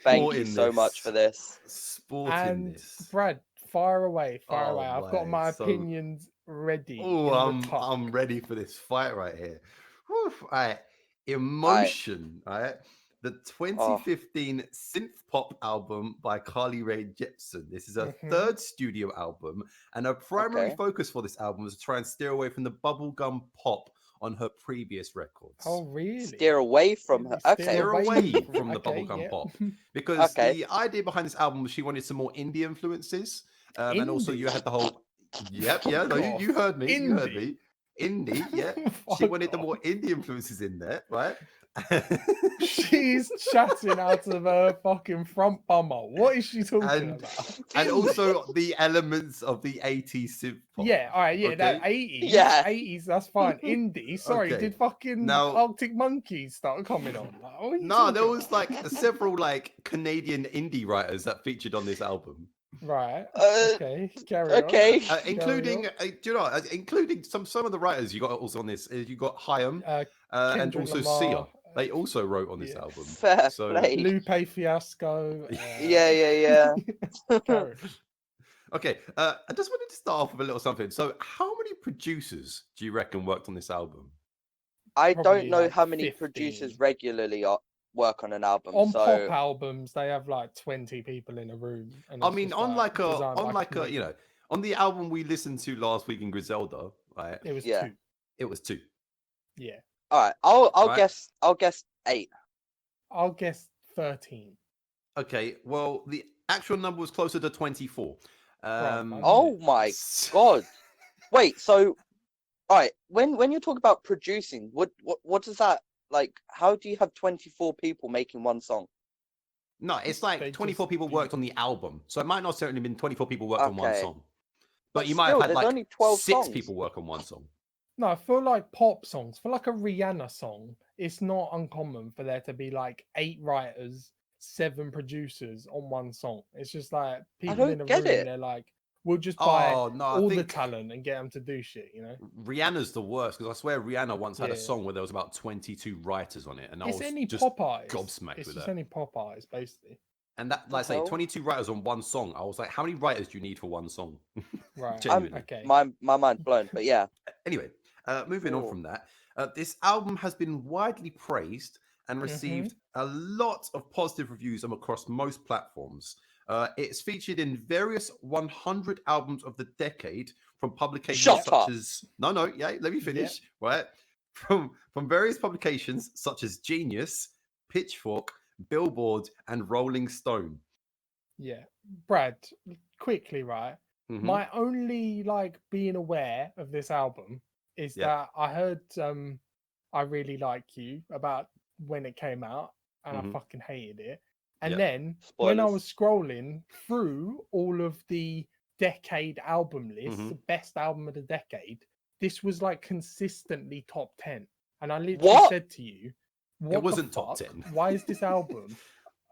thank you Sporting so much for this. this. Sporting And this. Brad, fire away, fire Oh away. I've got my. my So opinions ready oh, in the I'm tuck. I'm ready for this fight right here. Whew, all right. I Emotion, all right. The oh 2015 synth pop album by Carly Rae Jepsen. This is her third studio album, and her primary okay. focus for this album was to try and steer away from the bubblegum pop on her previous records. Oh, really? Steer away from her. Steer Okay. Steer away from from the okay, bubblegum yeah. pop because Okay. the idea behind this album was she wanted some more indie influences, and also you Indie. had the whole yep, yeah, no, Fuck off. you heard me, you heard Indie. me. Indie, yeah. She Fuck wanted the off. more indie influences in there, right? She's chatting out of her fucking front bummer. What is she talking and about? and Indie. also the elements of the 80s synth pop. Yeah, all right, yeah, that Okay. 80s, Yeah. 80s, that's fine. Indie, sorry, Okay. did fucking Now Arctic Monkeys start coming on? Like, what are you no, there talking was about? like several like Canadian indie writers that featured on this album. Right. Uh. Okay. Carry on. Okay. Carry on. Do you know, including some of the writers you got also on this. You got Hyam, and Kendrick also Sia. Lamar. They also wrote on this Yeah. album. Fair So play. Lupe Fiasco. Yeah. Yeah. Carry. okay, I just wanted to start off with a little something. So, how many producers do you reckon worked on this album? I Probably don't know like how many 15. producers regularly work on an album. On So pop albums, they have like 20 people in a room. And I it's mean, just on like a designed by comedian. on the album we listened to last week in Griselda, right? It was yeah. 2. It was 2. Yeah. All right. I'll Right? guess 8. I'll guess 13. Okay, well, the actual number was closer to 24. Oh my god. Wait, so all right, when you talk about producing, what does that like, how do you have 24 people making one song? No, it's like 24 people worked on the album. So it might not necessarily been 24 people worked on one Okay. song. But But you might have still, had there's like only 12 6 songs. people work on one song. No, I feel like pop songs, for like a Rihanna song, it's not uncommon for there to be like 8 writers, 7 producers on one song. It's just like people in a get room, it. they're like, We'll just buy Oh no, all I the think talent and get them to do shit, Rihanna's the worst because I swear Rihanna once had a Yeah. song where there was about 22 writers on it, and I It's was any just pop artist. gobsmacked It's with just that. any pop artist, basically. And that, like I say, 22 writers on one song. I was like, how many writers do you need for one song? Right. Genuinely. Okay. My mind's blown, but yeah. Anyway, moving on Ooh. from that, this album has been widely praised and received a lot of positive reviews across most platforms. It's featured in various 100 albums of the decade from publications such as let me finish. Right, from various publications such as Genius, Pitchfork, Billboard, and Rolling Stone. Yeah, Brad, quickly, right? My only being aware of this album is that I heard I Really Like You about when it came out, and I fucking hated it. And then when I was scrolling through all of the decade album lists, the best album of the decade, this was consistently top 10. And I literally said to you, what it wasn't the fuck? top 10. Why is this album?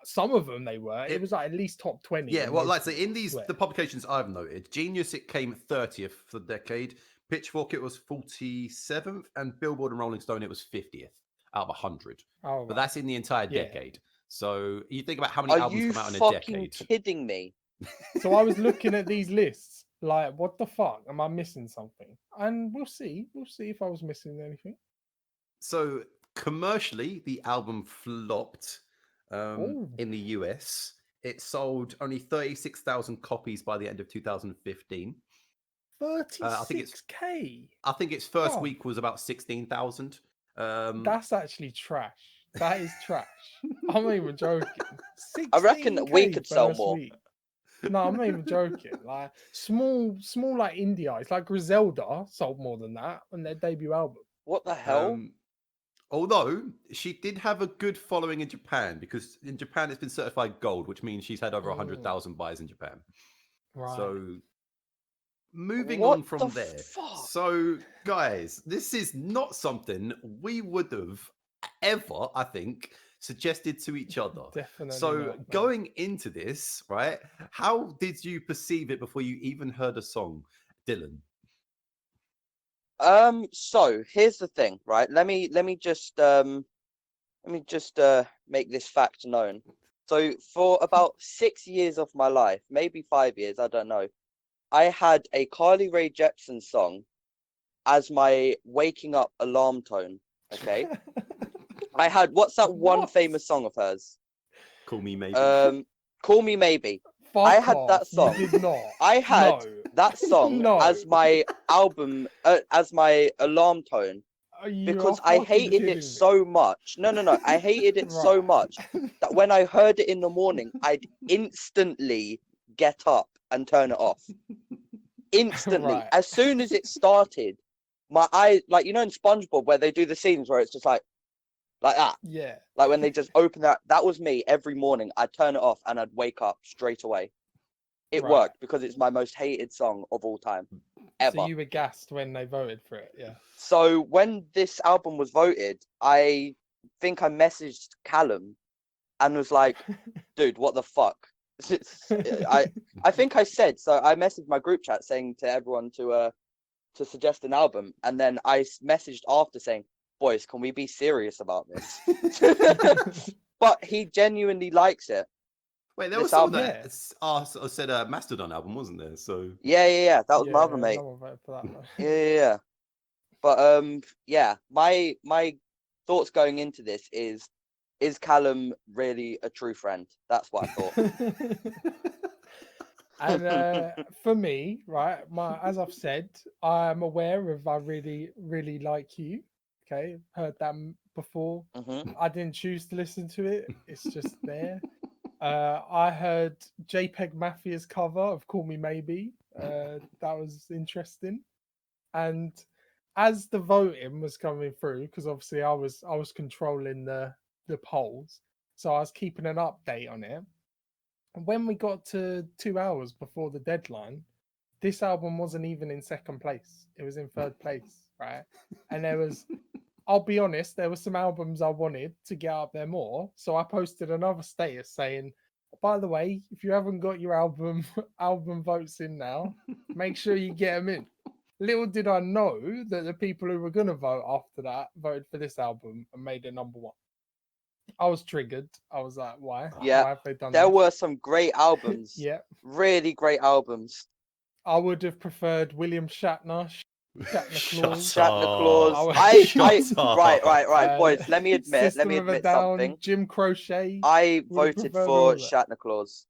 Some of them they were. It was at least top 20. Yeah, well, like I say, in the publications I've noted, Genius it came 30th for the decade, Pitchfork it was 47th, and Billboard and Rolling Stone it was 50th out of 100. Oh, but that's in the entire decade. So you think about how many Are albums you come out in a fucking decade. kidding me? So I was looking at these lists, like, what the fuck? Am I missing something? And we'll see. We'll see if I was missing anything. So commercially, the album flopped in the US. It sold only 36,000 copies by the end of 2015. 36K. I think its first week was about 16,000. That's actually trash. That is trash. I'm not even joking. I reckon we could sell more. Week. No, I'm not even joking. Like small like indie artists, like Griselda sold more than that on their debut album. What the hell? Although she did have a good following in Japan, because in Japan it's been certified gold, which means she's had over 100,000 buys in Japan. Right. So moving on from there. So guys, this is not something we would have ever, I think, suggested to each other. Definitely. So not, going into this, right? How did you perceive it before you even heard a song, Dylan? So here's the thing, right? Let me just make this fact known. So for about 6 years of my life, maybe 5 years, I don't know, I had a Carly Rae Jepsen song as my waking up alarm tone. Okay. I had, what's that one famous song of hers? Call Me Maybe. Call Me Maybe. I had that song. You did not. I had that song as my album, as my alarm tone, because I hated it so much. No. I hated it so much that when I heard it in the morning, I'd instantly get up and turn it off. Instantly. As soon as it started, my eyes, like, you know, in SpongeBob where they do the scenes where it's just like that. Yeah. Like when they just open that was me every morning. I'd turn it off and I'd wake up straight away. It worked because it's my most hated song of all time. Ever. So you were gassed when they voted for it, yeah. So when this album was voted, I think I messaged Callum and was like, dude, what the fuck? I think I said, so I messaged my group chat saying to everyone to suggest an album, and then I messaged after saying, boys, can we be serious about this? But he genuinely likes it. Wait, there was some that said a Mastodon album, wasn't there? So yeah. That was my other mate. Yeah. But yeah, my thoughts going into this is Callum really a true friend? That's what I thought. And for me, right, as I've said, I'm aware of I Really, Really Like You. Okay, heard that before. I didn't choose to listen to it. It's just there. I heard JPEG Mafia's cover of Call Me Maybe. That was interesting. And as the voting was coming through, because obviously I was controlling the polls, so I was keeping an update on it. And when we got to 2 hours before the deadline, this album wasn't even in second place. It was in third place, right? And there was, I'll be honest, there were some albums I wanted to get up there more. So I posted another status saying, by the way, if you haven't got your album votes in now, make sure you get them in. Little did I know that the people who were gonna vote after that voted for this album and made it number 1. I was triggered. I was like, why? Yeah, why have they done there this? were some great albums. Yeah, really great albums. I would have preferred William Shatner. Shatner Claus. Right, boys. Let me admit something. Jim Croce. I voted for Shatner Claus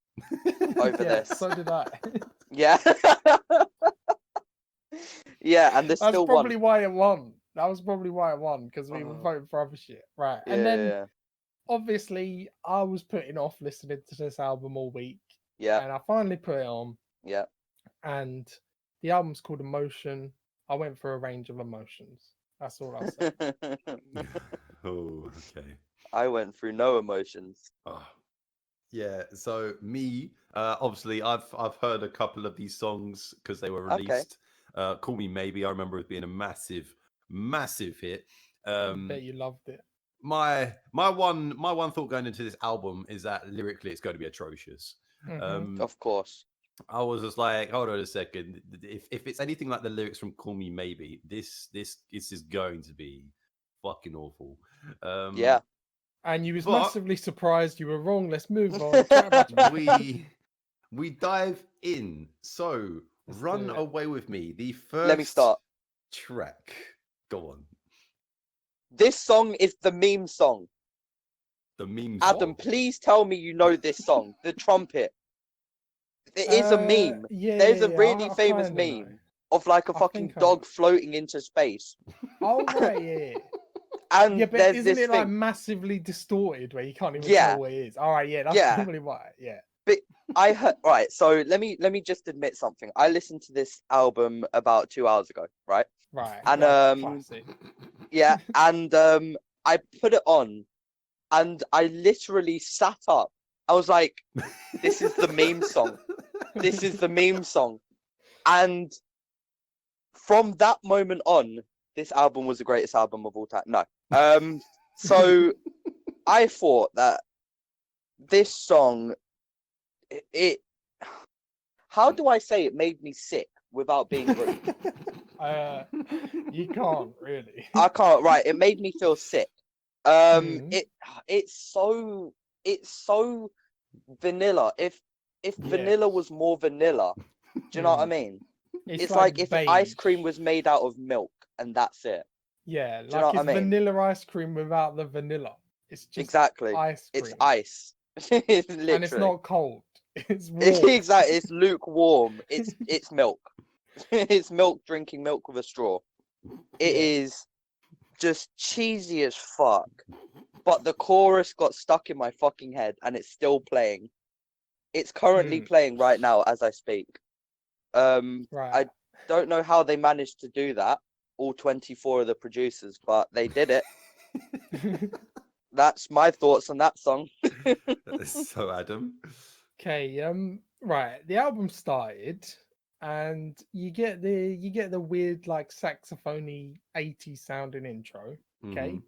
over this. So did I. Yeah. Yeah, and this still won. That's probably why it won. That was probably why it won, because we were voting for other shit. Right. And then obviously I was putting off listening to this album all week. Yeah. And I finally put it on. Yeah. And the album's called Emotion. I went for a range of emotions. That's all I'll say. Oh, okay. I went through no emotions. Oh. Yeah, so me, obviously I've heard a couple of these songs because they were released. Call Me Maybe, I remember it being a massive hit. I bet you loved it. My one thought going into this album is that lyrically it's going to be atrocious. Of course. I was just like, hold on a second. If it's anything like the lyrics from Call Me Maybe, this is going to be fucking awful. Yeah. And you was massively surprised you were wrong. Let's move on. we dive in. So Run Away With Me, the first Let me start. track. Go on. This song is the meme song. The meme Adam, song? please tell me you know this song. The trumpet. It is a meme. There's a really famous meme of like a fucking dog floating into space. Oh, right, yeah. And but there's isn't this it thing. like massively distorted where you can't even tell what it is? All right, that's probably why. Yeah. But I heard right. So let me just admit something. I listened to this album about 2 hours ago, right? Right. And classic. Yeah, and I put it on, and I literally sat up. I was like, "This is the meme song. This is the meme song." And from that moment on, this album was the greatest album of all time. No. So I thought that this song, how do I say it made me sick without being rude? You can't really. I can't. Right. It made me feel sick. It's so vanilla. If vanilla was more vanilla, do you know what I mean? It's like if ice cream was made out of milk and that's it. Yeah, like it's vanilla ice cream without the vanilla. It's just ice cream. It's ice. It's literally. And it's not cold. It's warm. Exactly. It's lukewarm. It's milk. It's milk drinking milk with a straw. It is just cheesy as fuck. But the chorus got stuck in my fucking head and it's still playing. It's currently playing right now as I speak. I don't know how they managed to do that, all 24 of the producers, but they did it. That's my thoughts on that song. So Adam. Okay, right. The album started and you get the weird like saxophony 80s sounding intro. Okay.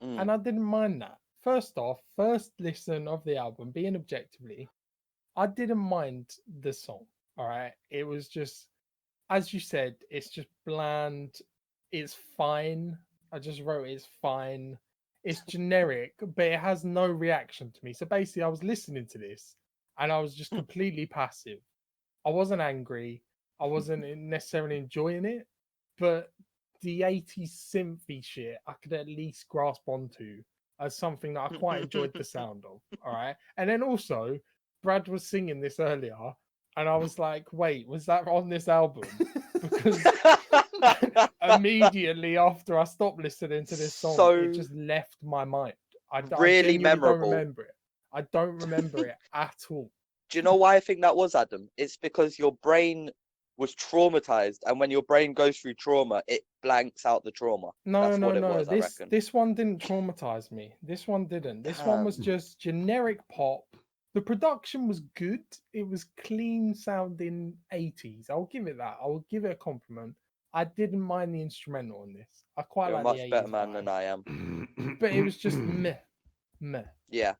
And I didn't mind that. First listen of the album, being objectively, I didn't mind the song. All right. It was just, as you said, it's just bland. It's fine. I just wrote it's fine. It's generic, but it has no reaction to me. So basically, I was listening to this and I was just completely passive. I wasn't angry. I wasn't necessarily enjoying it, but the 80s synthy shit I could at least grasp onto as something that I quite enjoyed the sound of. All right. And then also, Brad was singing this earlier, and I was like, wait, was that on this album? Because immediately after I stopped listening to this song, it just left my mind. I really memorable. Don't remember it. I don't remember it at all. Do you know why I think that was, Adam? It's because your brain was traumatized, and when your brain goes through trauma, it blanks out the trauma. No. This one didn't traumatize me. This one didn't. This one was just generic pop. The production was good. It was clean sounding 80s. I'll give it that. I'll give it a compliment. I didn't mind the instrumental on this. I quite like the 80s. You're a much better man than I am. But it was just meh. Yeah.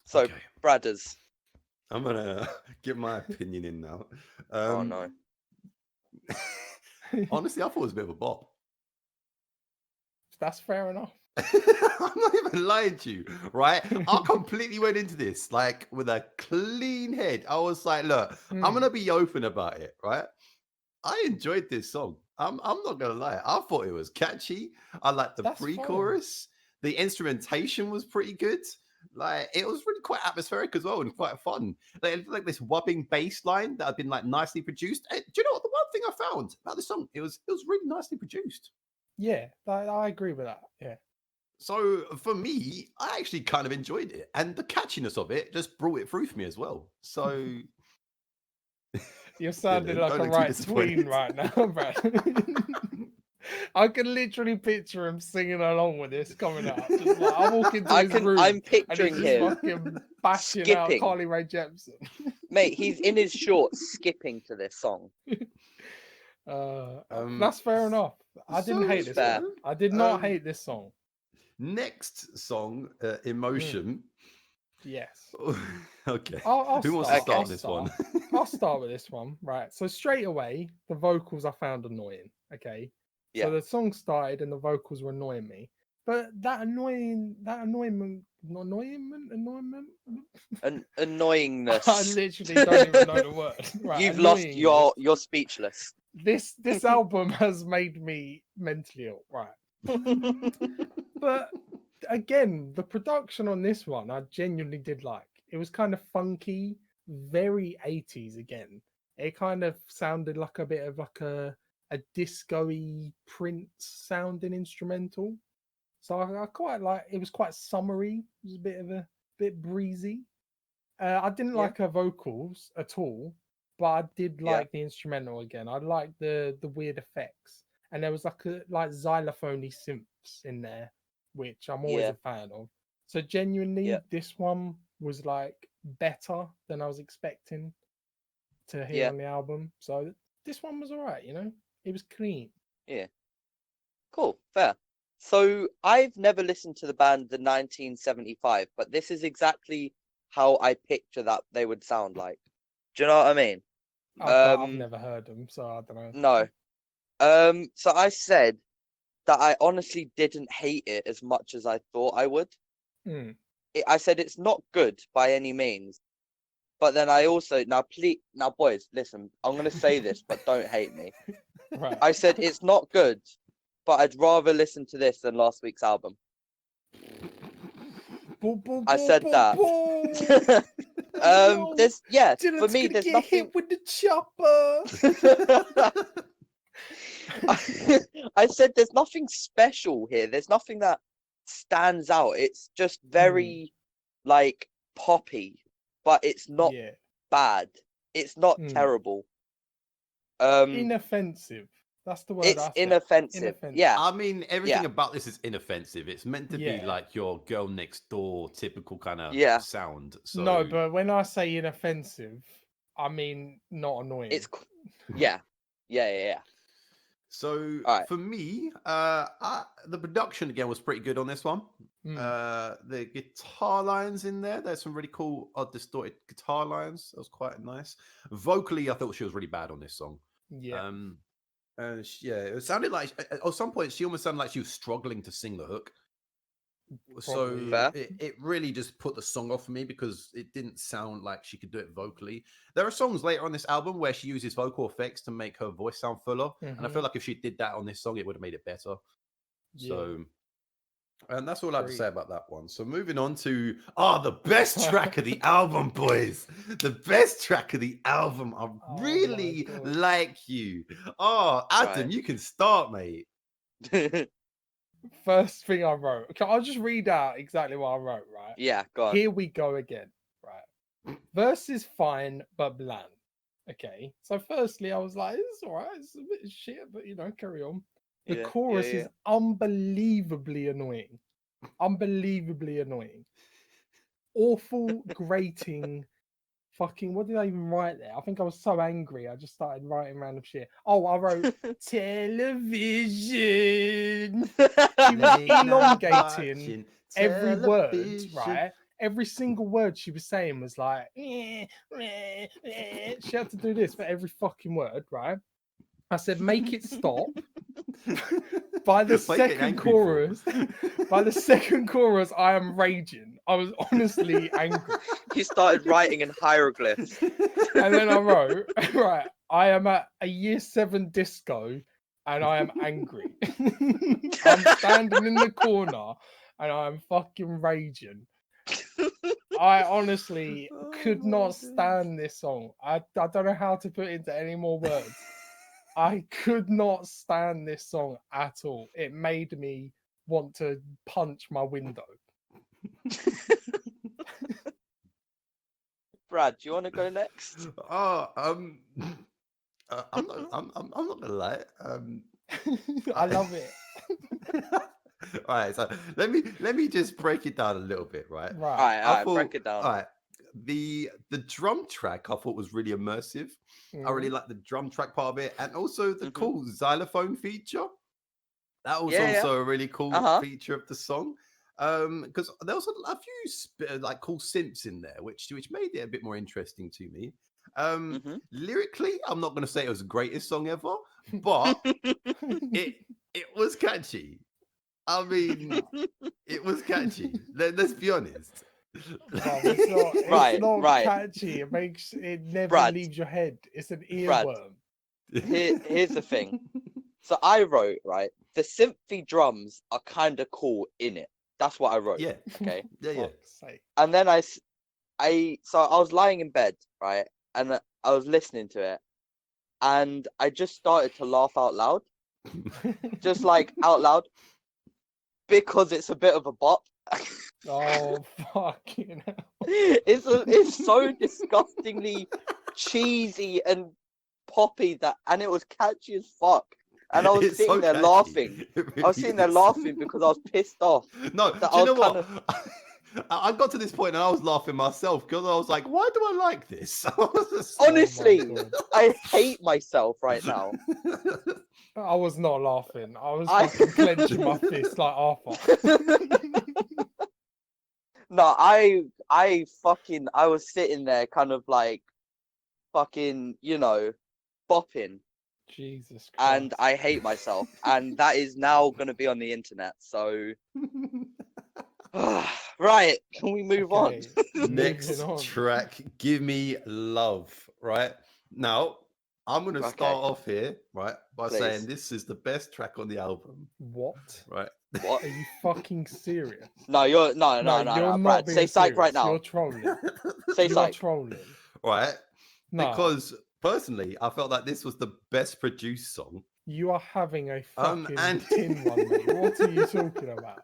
So, Bradders, I'm gonna give my opinion in now. Oh no. Honestly, I thought it was a bit of a bop. That's fair enough. I'm not even lying to you, right? I completely went into this like with a clean head. I was like, look, I'm gonna be open about it, right? I enjoyed this song. I'm not gonna lie. I thought it was catchy. I liked the That's fine. pre-chorus. The instrumentation was pretty good. Like it was really quite atmospheric as well and quite fun. Like this wobbling bass line that had been like nicely produced. Do you know what? The one thing I found about the song, it was really nicely produced. Yeah, I agree with that. Yeah. So for me, I actually kind of enjoyed it, and the catchiness of it just brought it through for me as well. So you're sounding like a look too right disappointed. tween right now, Brad. I can literally picture him singing along with this coming up. Just like I walk into his room, I'm and picturing he's just him fucking bashing out skipping. Carly Rae Jepsen. Mate, he's in his shorts skipping to this song. That's fair enough. I didn't hate this fair. song. I did not hate this song. Next song, Emotion. Yes. Okay. I'll Who wants start. to start I'll this start. one? I'll start with this one. Right. So straight away, the vocals I found annoying. Okay. Yeah. So the song started and the vocals were annoying me. But annoyingment. Annoyingness. I literally don't even know the word. Right, You've lost annoyingness. you're speechless. This album has made me mentally ill, right? But again, the production on this one I genuinely did like. It was kind of funky, very 80s again. It kind of sounded like a bit of like a disco-y Prince sounding instrumental. So I quite like it. Was quite summery. It was a bit breezy. I didn't like her vocals at all, but I did like the instrumental again. I liked the weird effects, and there was like xylophone synths in there, which I'm always a fan of. So genuinely, this one was like better than I was expecting to hear on the album. So this one was alright, it was clean. Yeah. Cool, fair. So I've never listened to the band The 1975, but this is exactly how I picture that they would sound like. Do you know what I mean? I've never heard them, so I don't know. No. So I said that I honestly didn't hate it as much as I thought I would. I said it's not good by any means, but then I also now boys, listen, I'm gonna say this, but don't hate me. Right. I said it's not good, but I'd rather listen to this than last week's album. I said that. For me, there's nothing. Hit with the chopper. I said there's nothing special here. There's nothing that stands out. It's just very like poppy, but it's not bad. It's not terrible. Inoffensive. That's the word. It's inoffensive. Yeah. I mean, everything about this is inoffensive. It's meant to be like your girl next door typical kind of sound. So no, but when I say inoffensive, I mean not annoying. It's yeah. So for me, the production again was pretty good on this one. The guitar lines in there's some really cool, distorted guitar lines. That was quite nice. Vocally, I thought she was really bad on this song. Yeah. It sounded like at some point she almost sounded like she was struggling to sing the hook. Probably, so it really just put the song off for me because it didn't sound like she could do it vocally. There are songs later on this album where she uses vocal effects to make her voice sound fuller, and I feel like if she did that on this song, it would have made it better. So, and that's all I have to say about that one. So moving on to the best track of the album, boys. The best track of the album. I really like you. Adam, you can start, mate. First thing I wrote. Okay, I'll just read out exactly what I wrote, right? Yeah, go on. Here we go again, right? Verse is fine, but bland. Okay, so firstly, I was like, it's all right. It's a bit of shit, but carry on. The chorus is unbelievably annoying. Unbelievably annoying. Awful, grating. Fucking, what did I even write there? I think I was so angry. I just started writing random shit. Oh, I wrote television. She was elongating every word, right? every single word she was saying was like, she had to do this for every fucking word, right? I said, make it stop. By the second chorus, I am raging. I was honestly angry. He started writing in hieroglyphs. And then I wrote, right, I am at a year 7 disco and I am angry. I'm standing in the corner and I'm fucking raging. I honestly could not stand this song. I don't know how to put it into any more words. I could not stand this song at all. It made me want to punch my window. Brad, do you want to go next? I'm not gonna lie. I love it. All right, so let me just break it down a little bit, right? All right, break it down. All right, the drum track I thought was really immersive. I really like the drum track part of it, and also the cool xylophone feature. That was also a really cool feature of the song. Because there was a few like cool synths in there, which made it a bit more interesting to me. Lyrically, I'm not going to say it was the greatest song ever, but it was catchy. I mean, it was catchy. Let's be honest. It's not catchy. It never leaves your head. It's an earworm. Here's the thing. So I wrote, right, the synthy drums are kind of cool in it. That's what I wrote. Yeah. Okay. Yeah. And then I was lying in bed, right, and I was listening to it, and I just started to laugh out loud, just like out loud, because it's a bit of a bop. Oh fucking hell! It's so disgustingly cheesy and poppy and it was catchy as fuck. And I was sitting there laughing. I was sitting there laughing because I was pissed off. No, do you know what? I got to this point and I was laughing myself because I was like, why do I like this? Honestly, I hate myself right now. I was not laughing. I was fucking clenching my fist like Arthur. No, I was sitting there kind of like fucking, bopping. Jesus Christ. And I hate myself. And that is now going to be on the internet. So, right. Can we move on? Next track, Give Me Love. Right. Now, I'm going to start off here, right, by saying this is the best track on the album. What? Right. What? Are you fucking serious? No, you're no, Brad. Say psych right now. You're trolling. Say you're psych. Trolling. Right. No. Because personally, I felt like this was the best produced song. You are having a fucking tin one, mate. What are you talking about?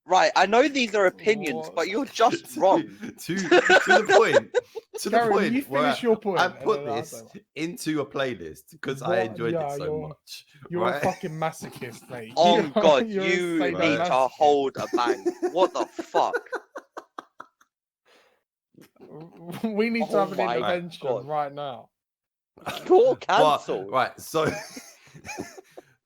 Right, I know these are opinions, but you're just wrong. To the point. To Gary, the point you where your point, I put this into a playlist because I enjoyed it so much. You're a fucking masochist, mate. Oh God, you need to hold a bang. What the fuck? We need to have an intervention right now. You're cancelled. Right, so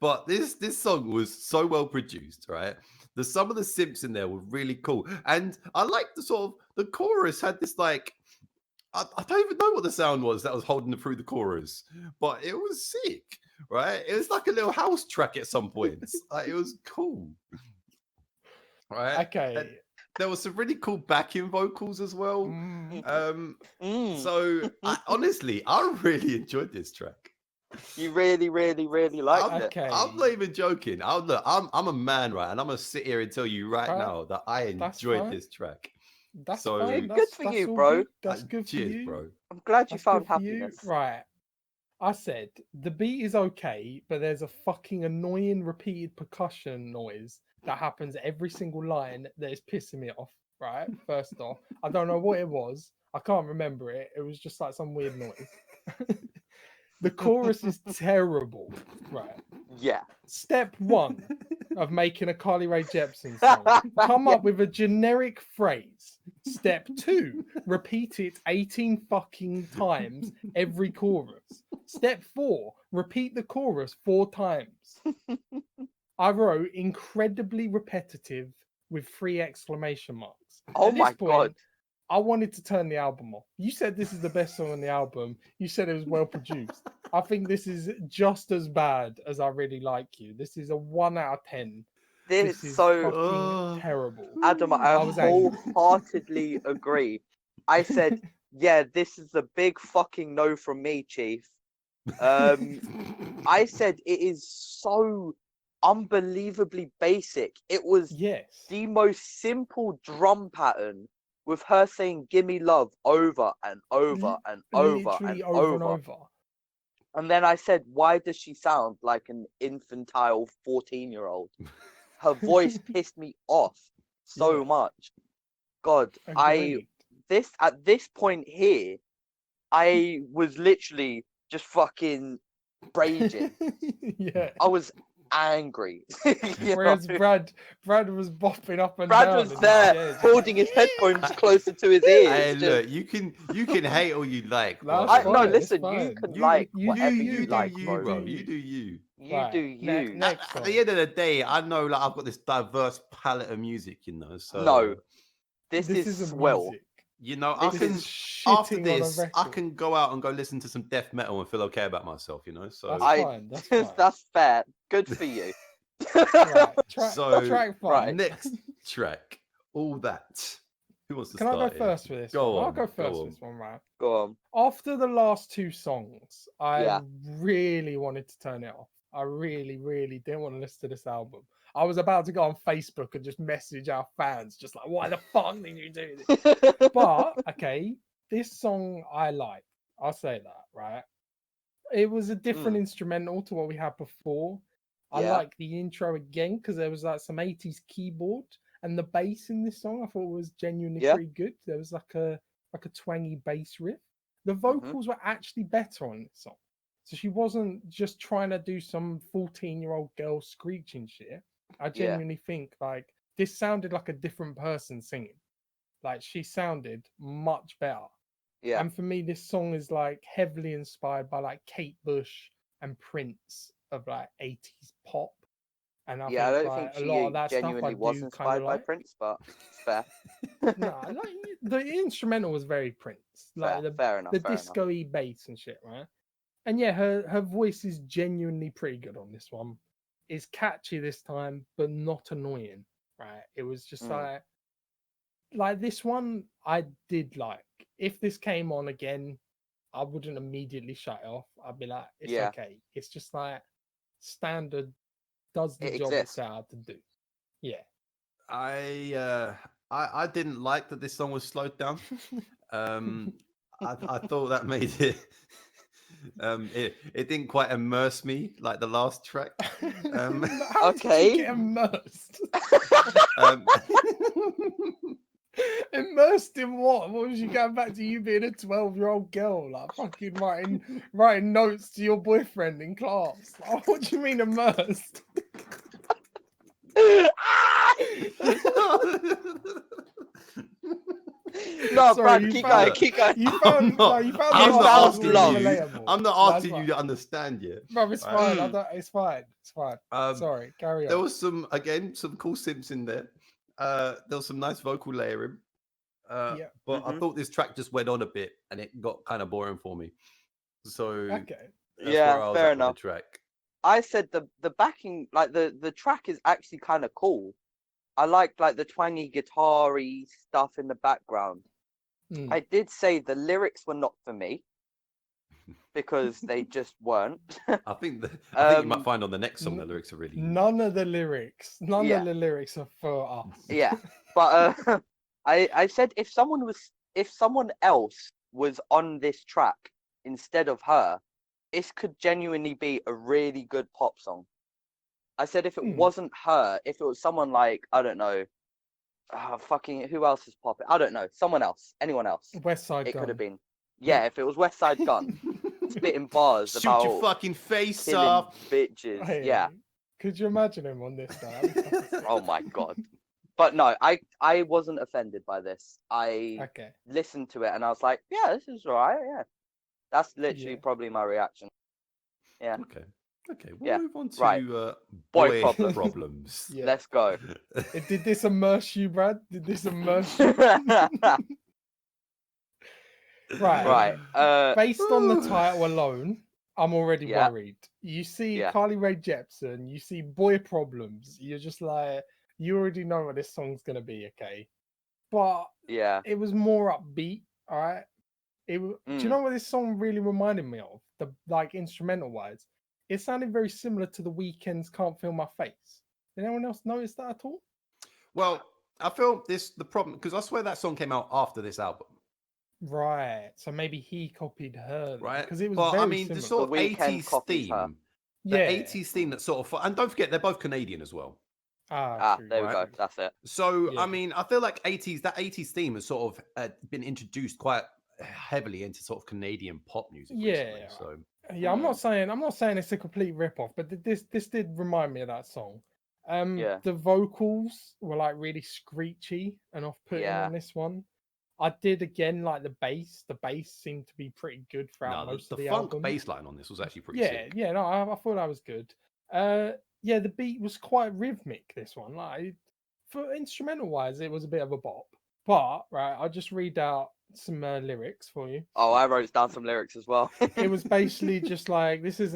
but this song was so well produced, right? Some of the simps in there were really cool. And I like the chorus had this like I don't even know what the sound was that was holding through the chorus, but it was sick, right? It was like a little house track at some points. Like, it was cool. Right? Okay. And there was some really cool backing vocals as well. So honestly, I really enjoyed this track. You really, really, really liked it. I'm not even joking. I'm a man, right? And I'm gonna sit here and tell you right now that I enjoyed this track. That's fine. Good for you, bro. Good. That's good for you, bro. I'm glad you found happiness. Right. I said the beat is okay, but there's a fucking annoying repeated percussion noise that happens every single line that is pissing me off. Right. First off, I don't know what it was. I can't remember it. It was just like some weird noise. The chorus is terrible, right? Yeah. Step 1 of making a Carly Rae Jepsen song. Come up with a generic phrase. Step 2, repeat it 18 fucking times every chorus. Step 4, repeat the chorus 4 times. I wrote incredibly repetitive, with 3 exclamation marks. Oh At this my point, god. I wanted to turn the album off. You said this is the best song on the album. You said it was well produced. I think this is just as bad as I Really Like You. This is a 1 out of 10. This is fucking terrible. Adam, I was angry. wholeheartedly agree. I said, yeah, this is a big fucking no from me, Chief. I said it is so unbelievably basic. It was the most simple drum pattern with her saying "Gimme Love" over and over and over Literally and over and over. over. And then I said, why does she sound like an infantile 14-year-old? Her voice pissed me off so much. God, Agreed. at this point here, I was literally just fucking raging. Yeah. I was angry. Whereas Brad was bopping up and Brad down. was there holding his headphones closer to his ears. Hey, look, you can hate all you like. No, listen, you can like whatever you like, bro. You do you. You do you. Next At the end of the day, I know like I've got this diverse palette of music, So no, this is swell. Music. I can after this, I record. can go out and go listen to some death metal and feel okay about myself, So That's fine. That's fine. That's fair. Good for you. Right. Track 5. Right. Next track. All That. Who wants to Can start? I go first with this one? Go on. I'll go first with this one, right? Go on. After the last 2 songs, I really wanted to turn it off. I really, really didn't want to listen to this album. I was about to go on Facebook and just message our fans, just like, why the fuck did you do this? But, okay, this song I like. I'll say that, right? It was a different instrumental to what we had before. I like the intro again because there was like some 80s keyboard, and the bass in this song I thought was genuinely pretty good. There was like a twangy bass riff. The vocals were actually better on this song. So she wasn't just trying to do some 14-year-old girl screeching shit. I genuinely think like this sounded like a different person singing. Like she sounded much better. Yeah. And for me, this song is like heavily inspired by like Kate Bush and Prince of like 80s pop. And I don't think think a lot of that genuinely stuff was inspired by Prince, but it's fair. No, like the instrumental was very Prince. Like fair enough. The disco-y bass and shit, right? And yeah, her voice is genuinely pretty good on this one. It's catchy this time, but not annoying, right? It was just like this one I did like. If this came on again, I wouldn't immediately shut it off. I'd be like, it's okay. It's just like standard does the job it's set out to do. Yeah. I didn't like that this song was slowed down. I thought that made it it didn't quite immerse me like the last track. How did you get immersed? Immersed in what? What was you going back to you being a 12-year-old girl, like fucking writing notes to your boyfriend in class? Like, what do you mean immersed? No, Brad, keep going. You found I'm not asking you to understand yet. Bro, it's fine. It's fine. Sorry, carry on. There was some cool synths in there. There was some nice vocal layering. But I thought this track just went on a bit and it got kind of boring for me. So fair enough. The track. I said the backing, like the track is actually kind of cool. I liked like the twangy guitar-y stuff in the background. I did say the lyrics were not for me because they just weren't. I think you might find on the next song the lyrics are really none of the lyrics are for us. Yeah, but I said if someone else was on this track instead of her, this could genuinely be a really good pop song. I said if it wasn't her, if it was someone like, I don't know, who else is popping? I don't know, someone else, anyone else. West Side Gun. It could have been. Yeah, if it was West Side Gun, spitting bars shoot about your fucking face killing off, bitches. Hey, yeah. Could you imagine him on this guy? Oh my god. But no, I wasn't offended by this. I listened to it and I was like, yeah, this is alright. Yeah, that's literally probably my reaction. Yeah. Okay. Okay, we'll move on to right. boy Problems. problems. Yeah. Let's go. Did this immerse you, Brad? Did this immerse you? Right. Based on the title alone, I'm already worried. You see Carly Rae Jepsen, you see boy problems. You're just like, you already know what this song's gonna be, okay? But it was more upbeat, all right? Do you know what this song really reminded me of? The like instrumental wise, it sounded very similar to The Weeknd's "Can't Feel My Face." Did anyone else notice that at all? Well, I feel the problem because I swear that song came out after this album. Right, so maybe he copied her, right? Because it was But very I mean, similar. the sort of The Weeknd 80s theme, the 80s theme that sort of, and don't forget they're both Canadian as well. True, there we go. That's it. So I mean, I feel like that 80s theme has sort of been introduced quite heavily into sort of Canadian pop music recently. So I'm not saying it's a complete rip-off, but this did remind me of that song. The vocals were like really screechy and off-putting on this one. I did again like the bass. The bass seemed to be pretty good throughout most of the funk album. bass line on this was actually pretty sick. No, I thought that was good. The beat was quite rhythmic. This one, like for instrumental wise, it was a bit of a bop. But right, I'll just read out some lyrics for you. Oh, I wrote down some lyrics as well. It was basically just like this is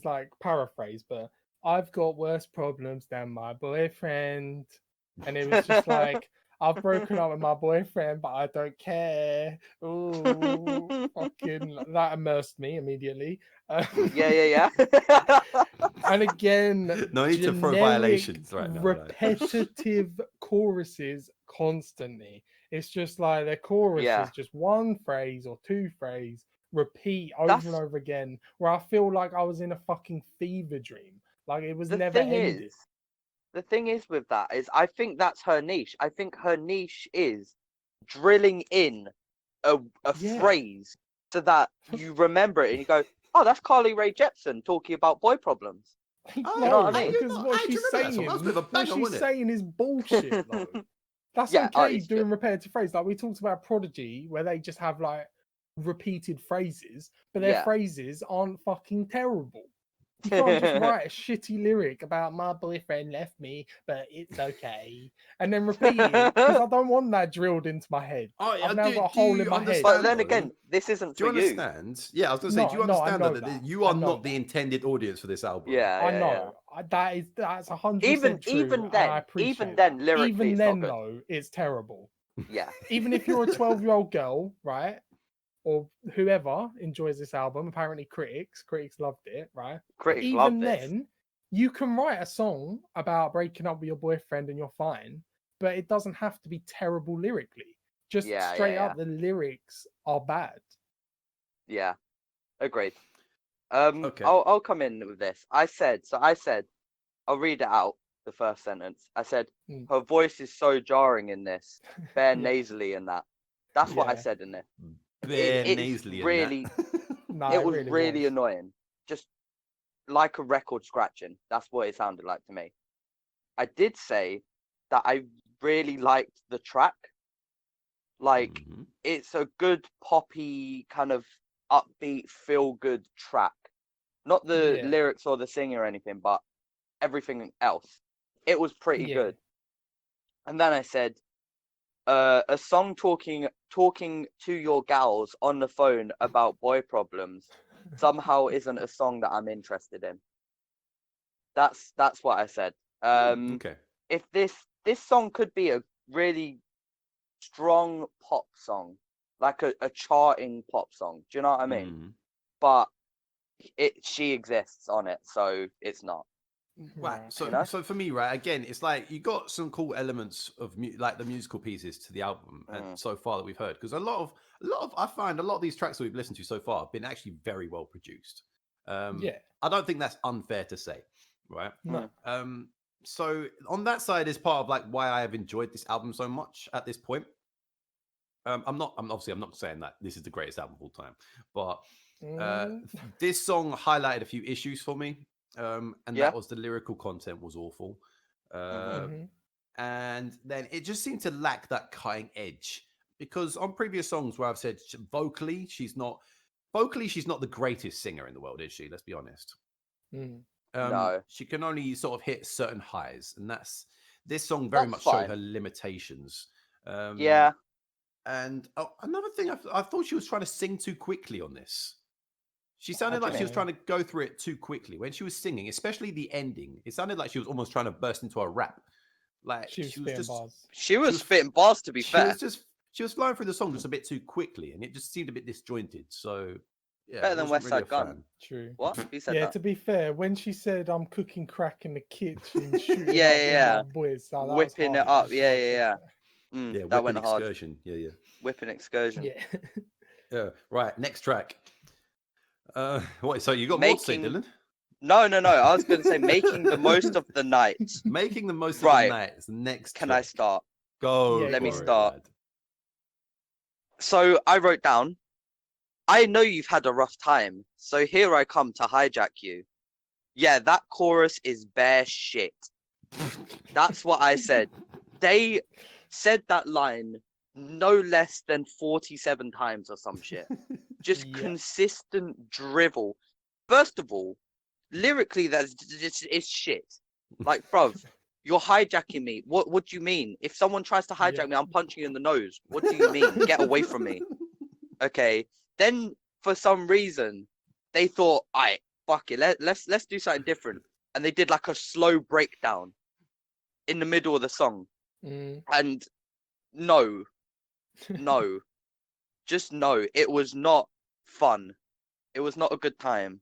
like paraphrase, but I've got worse problems than my boyfriend, and it was just like I've broken up with my boyfriend, but I don't care. Ooh, fucking that immersed me immediately. Yeah. And again, no need to throw violations right now. Repetitive choruses constantly. It's just like their chorus is just one phrase or two phrases repeat over and over again. Where I feel like I was in a fucking fever dream. Like it was never ending. The thing is with that is I think that's her niche. I think her niche is drilling in a phrase so that you remember it and you go, oh, that's Carly Rae Jepsen talking about boy problems. You know what I mean? Because what she's saying is bullshit, though. That's okay doing repetitive phrases. Like we talked about Prodigy, where they just have like repeated phrases, but their phrases aren't fucking terrible. You can't just write a shitty lyric about my boyfriend left me, but it's okay, and then repeat it because I don't want that drilled into my head. I've now got a hole in my head. But then again, this isn't for you. Do you understand? Yeah, I was going to say, do you understand that you are not the intended audience for this album? Yeah, I know. That's 100% true. Even then, lyrically, even then though, it's terrible. Yeah. Even if you're a 12-year-old girl, right? Or whoever enjoys this album, apparently critics loved it, right? Even then, you can write a song about breaking up with your boyfriend and you're fine, but it doesn't have to be terrible lyrically. Just straight up, the lyrics are bad. Yeah, agreed. Okay. I'll come in with this. I said, I'll read it out, the first sentence. I said, her voice is so jarring in this, bare nasally in that. That's what I said in there. It was really annoying, just like a record scratching. That's what it sounded like to me. I did say that I really liked the track. Like it's a good poppy kind of upbeat feel good track, not the lyrics or the singing or anything, but everything else. It was pretty good. And then I said a song talking to your gals on the phone about boy problems somehow isn't a song that I'm interested in. That's what I said. Okay. If this song could be a really strong pop song, like a charting pop song, do you know what I mean? But she exists on it, so it's not. Right. So for me, right, again, it's like you got some cool elements of like the musical pieces to the album and so far that we've heard, because a lot of I find a lot of these tracks that we've listened to so far have been actually very well produced. I don't think that's unfair to say, right? No. So on that side is part of like why I have enjoyed this album so much at this point. I'm not saying that this is the greatest album of all time, but this song highlighted a few issues for me. That was the lyrical content was awful. And then it just seemed to lack that cutting edge, because on previous songs where I've said vocally she's not the greatest singer in the world, is she? Let's be honest. No. She can only sort of hit certain highs, and this song very That's much showed fine. her limitations. Yeah. And another thing, I thought she was trying to sing too quickly on this. She sounded do you like she was mean? trying to go through it too quickly when she was singing, especially the ending. It sounded like she was almost trying to burst into a rap. Like She was spitting bars. She was spitting bars, to be fair. She was flying through the song just a bit too quickly, and it just seemed a bit disjointed. So yeah, Better I than wasn't West really Side a Gun. fan. True. What? Who said Yeah, that? to be fair, when she said I'm cooking crack in the kitchen, shooting Yeah, up yeah. with my boys, that was Whipping hard. it up. That was Yeah, hard, yeah, to be yeah. fair. Yeah, That went hard. excursion. Yeah. Whipping excursion. Yeah. Yeah. Right. Next track. What? So you got more to say, Dylan? No. I was going to say making the most of the night. Making the most of the Right. night is the next Can track. I start? Go. Yeah, Let me for it, start. lad. So I wrote down, I know you've had a rough time, so here I come to hijack you. Yeah, that chorus is bare shit. That's what I said. They said that line no less than 47 times or some shit. Just Yeah. consistent drivel. First of all, lyrically, it's shit. Like, bruv, you're hijacking me. What do you mean? If someone tries to hijack me, I'm punching you in the nose. What do you mean? Get away from me. Okay. Then for some reason, they thought, alright, fuck it, let's do something different. And they did like a slow breakdown in the middle of the song. And no, just no. It was not fun. It was not a good time.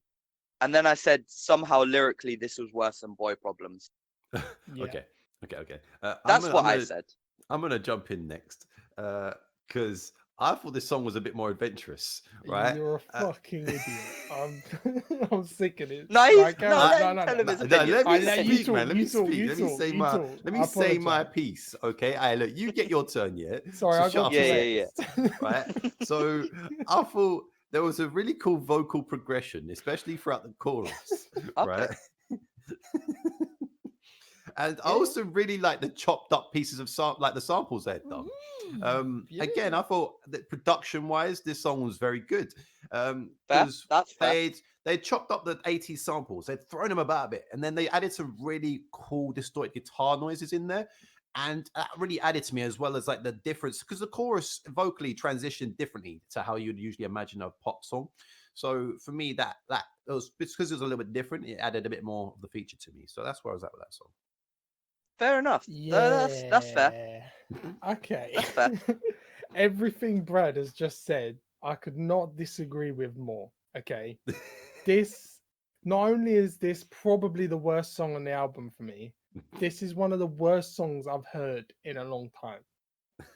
And then I said, somehow lyrically, this was worse than Boy Problems. Okay. That's what I said. I'm gonna jump in next because I thought this song was a bit more adventurous, right? You're a fucking idiot. I'm sick of it. No, Right, let him his opinion. Let me let speak, you talk, man. Let me you talk, speak. you Let me talk, say you my talk. let me I say my apologise. piece. Okay, look, you get your turn, yeah. Sorry, so I shut got up to Yeah. right? So I thought there was a really cool vocal progression, especially throughout the chorus, right? And I also really like the chopped up pieces of like the samples they had done. Again, I thought that production wise, this song was very good. Because That's fair. they chopped up the 80s samples, they'd thrown them about a bit, and then they added some really cool distorted guitar noises in there. And that really added to me, as well as like the difference, because the chorus vocally transitioned differently to how you'd usually imagine a pop song. So for me, that it was because it was a little bit different, it added a bit more of the feature to me. So that's where I was at with that song. Fair enough. Yeah. That's fair. Okay. That's fair. Everything Brad has just said, I could not disagree with more. Okay. This, not only is this probably the worst song on the album for me, this is one of the worst songs I've heard in a long time.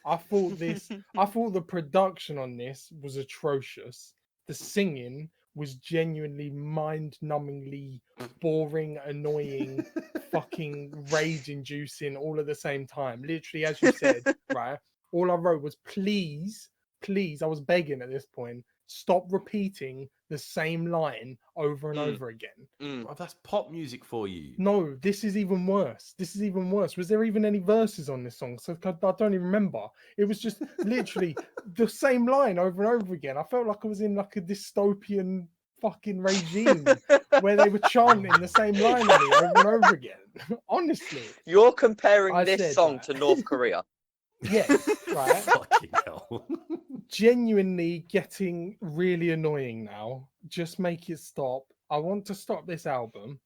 I thought the production on this was atrocious. The singing was genuinely mind-numbingly boring, annoying, fucking rage-inducing all at the same time. Literally, as you said, right? All I wrote was, please, I was begging at this point, stop repeating the same line over and over again. Bro, that's pop music for you. No, this is even worse. Was there even any verses on this song? So I don't even remember. It was just literally the same line over and over again. I felt like I was in like a dystopian fucking regime where they were chanting the same line at me over and over again. Honestly. You're comparing this song to North Korea. Yes, right. Fucking hell. Genuinely getting really annoying now. Just make it stop. I want to stop this album.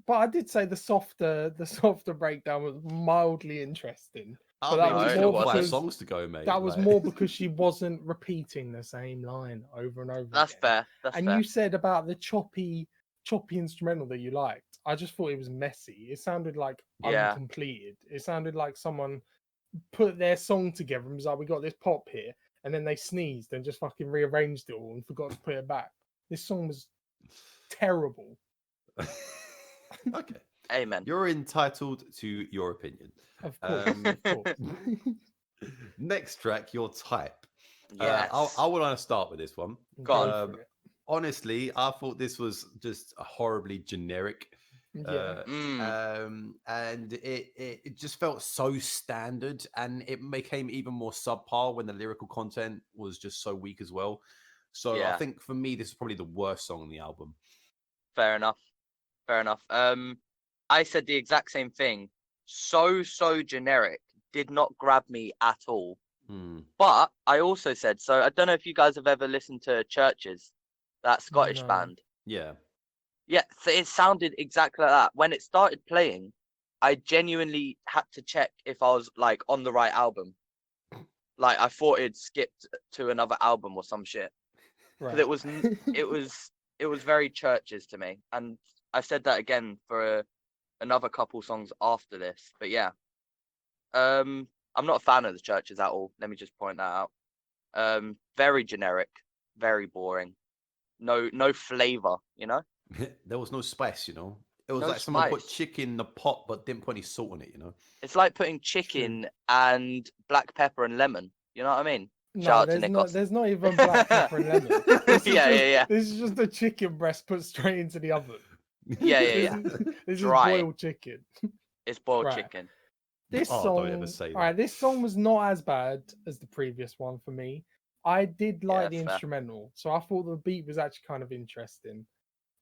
But I did say the softer breakdown was mildly interesting. But that was more because songs to go, mate. That was more because she wasn't repeating the same line over and over That's again. fair. That's and fair. You said about the choppy instrumental that you liked. I just thought it was messy. It sounded like uncompleted. It sounded like someone put their song together and was like, we got this pop here, and then they sneezed and just fucking rearranged it all and forgot to put it back. This song was terrible. Okay. Amen. You're entitled to your opinion. Of course. Next track, Your Type. Yes. I want to start with this one. Go on. Honestly, I thought this was just a horribly generic. And it just felt so standard, and it became even more subpar when the lyrical content was just so weak as well. So I think for me, this is probably the worst song on the album. Fair enough. Fair enough. I said the exact same thing. So generic. Did not grab me at all. But I also said, so I don't know if you guys have ever listened to Churches, that Scottish No. band. Yeah. Yeah, so it sounded exactly like that. When it started playing, I genuinely had to check if I was like on the right album. Like I thought it skipped to another album or some shit. Because Right. it was very Churches to me. And I said that again for another couple songs after this. But yeah. I'm not a fan of the Churches at all. Let me just point that out. Very generic, very boring. No flavor, you know? There was no spice, you know. It was No like someone put spice. chicken in the pot but didn't put any salt on it, you know. It's like putting chicken and black pepper and lemon. You know what I mean? Shout No, out to Nikos. there's not even black pepper and lemon. Yeah. This is just a chicken breast put straight into the oven. Yeah. This is Dry. boiled chicken. It's boiled Right. chicken. This don't ever song, say all right, that. this song was not as bad as the previous one for me. I did like the fair. instrumental, so I thought the beat was actually kind of interesting.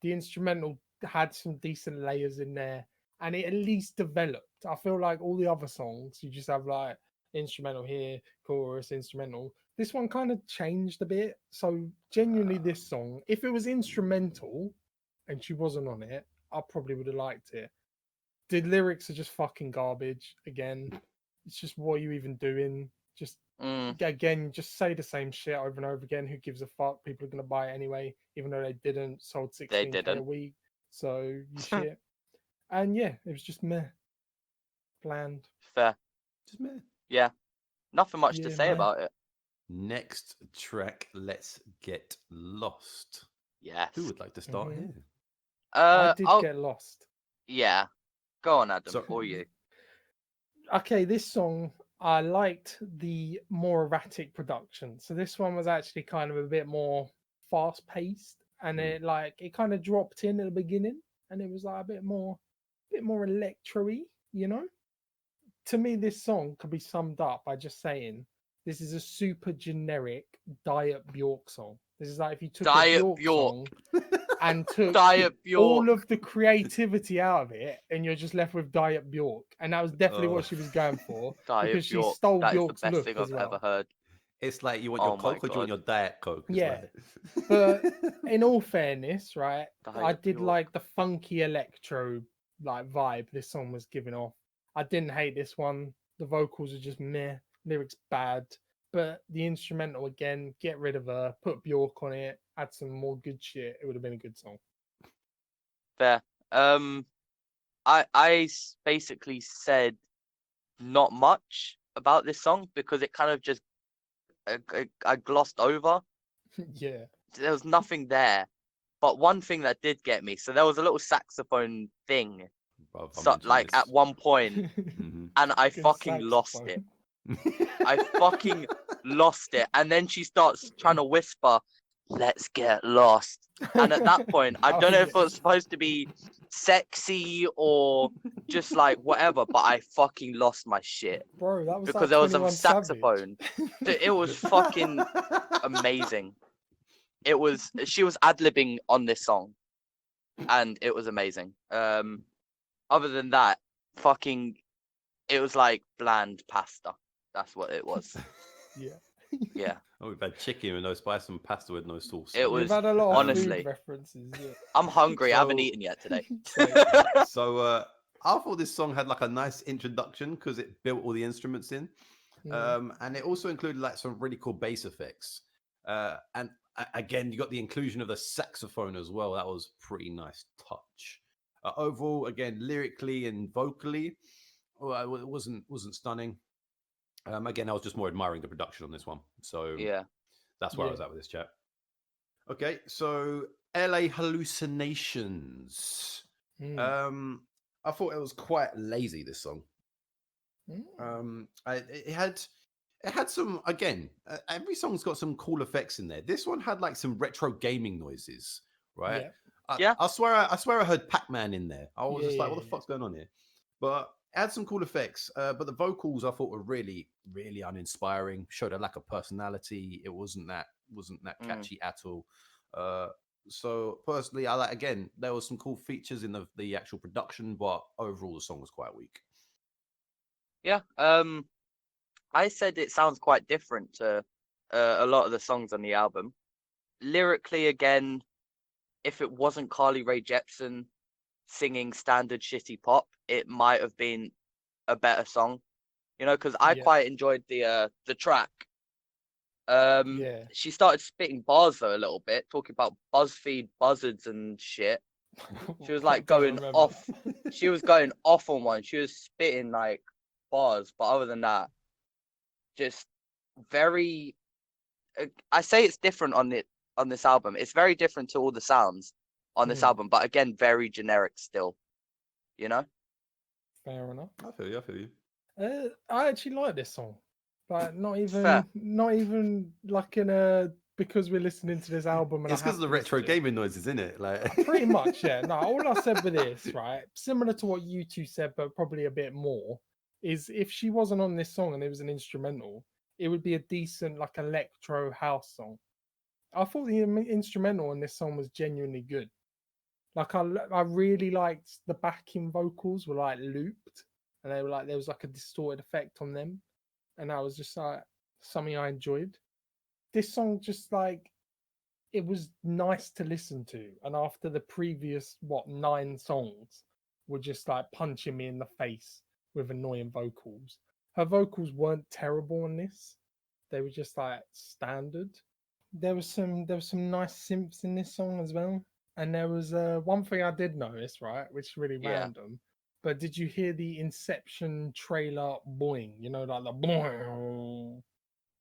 The instrumental had some decent layers in there, and it at least developed. I feel like all the other songs, you just have like instrumental here, chorus, instrumental. This one kind of changed a bit. So genuinely, this song, if it was instrumental and she wasn't on it, I probably would have liked it. The lyrics are just fucking garbage again. It's just what are you even doing? Just again, just say the same shit over and over again. Who gives a fuck? People are gonna buy it anyway, even though they didn't. Sold 16K a week, so you shit. And yeah, it was just meh, bland. Fair. Just meh. Yeah. Nothing much to say about it. Next track, Let's Get Lost. Yes. Who would like to start here? I did get lost. Yeah. Go on, Adam, for you. Okay, this song, I liked the more erratic production. So this one was actually kind of a bit more fast paced, and it kind of dropped in at the beginning, and it was like a bit more electro-y, you know. To me, this song could be summed up by just saying this is a super generic Diet Bjork song. This is like if you took a Bjork song and took all of the creativity out of it, and you're just left with Diet Bjork. And that was definitely what she was going for. Because she stole Bjork's look as well. That is the best thing I've ever heard. It's like you want your Coke or do you want your Diet Coke? Yeah. But in all fairness, right, I did like the funky electro like vibe this song was giving off. I didn't hate this one. The vocals are just meh. Lyrics bad. But the instrumental, again, get rid of her, put Bjork on it, add some more good shit. It would have been a good song. Fair. I basically said not much about this song because it kind of just I glossed over. Yeah. There was nothing there. But one thing that did get me, so there was a little saxophone thing. So, like at one point, and I fucking lost it. I fucking lost it. And then she starts trying to whisper, "Let's get lost." And at that point, I don't know if it was supposed to be sexy or just like whatever, but I fucking lost my shit. Bro, that was because like there was a saxophone. It was fucking amazing. She was ad-libbing on this song, and it was amazing. Other than that, it was like bland pasta. That's what it was. Yeah. Oh, we've had chicken with no spice and pasta with no sauce. It was We've had a lot of honestly food references. Yeah. I'm hungry. I haven't eaten yet today. So I thought this song had like a nice introduction because it built all the instruments in, and it also included like some really cool bass effects. And again, you got the inclusion of the saxophone as well. That was pretty nice touch. Overall, again, lyrically and vocally, it wasn't stunning. Again, I was just more admiring the production on this one. So yeah, that's where I was at with this chat. Okay, so LA Hallucinations. I thought it was quite lazy, this song. It had some, again, every song's got some cool effects in there. This one had like some retro gaming noises, right? Yeah. I swear I heard Pac-Man in there. I was just like, what the fuck's going on here? But it had some cool effects. But the vocals I thought were really, really uninspiring. Showed a lack of personality. It wasn't that catchy at all. So personally, I like, again, there was some cool features in the actual production, but overall the song was quite weak. Yeah. I said it sounds quite different to a lot of the songs on the album. Lyrically, again, if it wasn't Carly Rae Jepsen singing standard shitty pop, it might have been a better song. You know, because I quite enjoyed the track. She started spitting bars though a little bit, talking about BuzzFeed buzzards and shit. She was like going off. She was going off on one. She was spitting like bars, but other than that, just very. I say it's different on this album. It's very different to all the sounds on this album, but again, very generic still. You know. Fair enough. I feel you. I feel you. I actually like this song, but not even like in a because we're listening to this album. And it's because of the retro gaming noises, isn't it? Like pretty much, yeah. No, all I said with this, right, similar to what you two said, but probably a bit more, is if she wasn't on this song and it was an instrumental, it would be a decent like electro house song. I thought the instrumental on this song was genuinely good. Like I really liked the backing vocals were like looped, and they were like there was like a distorted effect on them, and that was just like something I enjoyed. This song just like it was nice to listen to, and after the previous 9 songs were just like punching me in the face with annoying vocals. Her vocals weren't terrible on this; they were just like standard. There was some nice synths in this song as well. And there was one thing I did notice, right, which is really random. But did you hear the Inception trailer boing? You know, like the boing.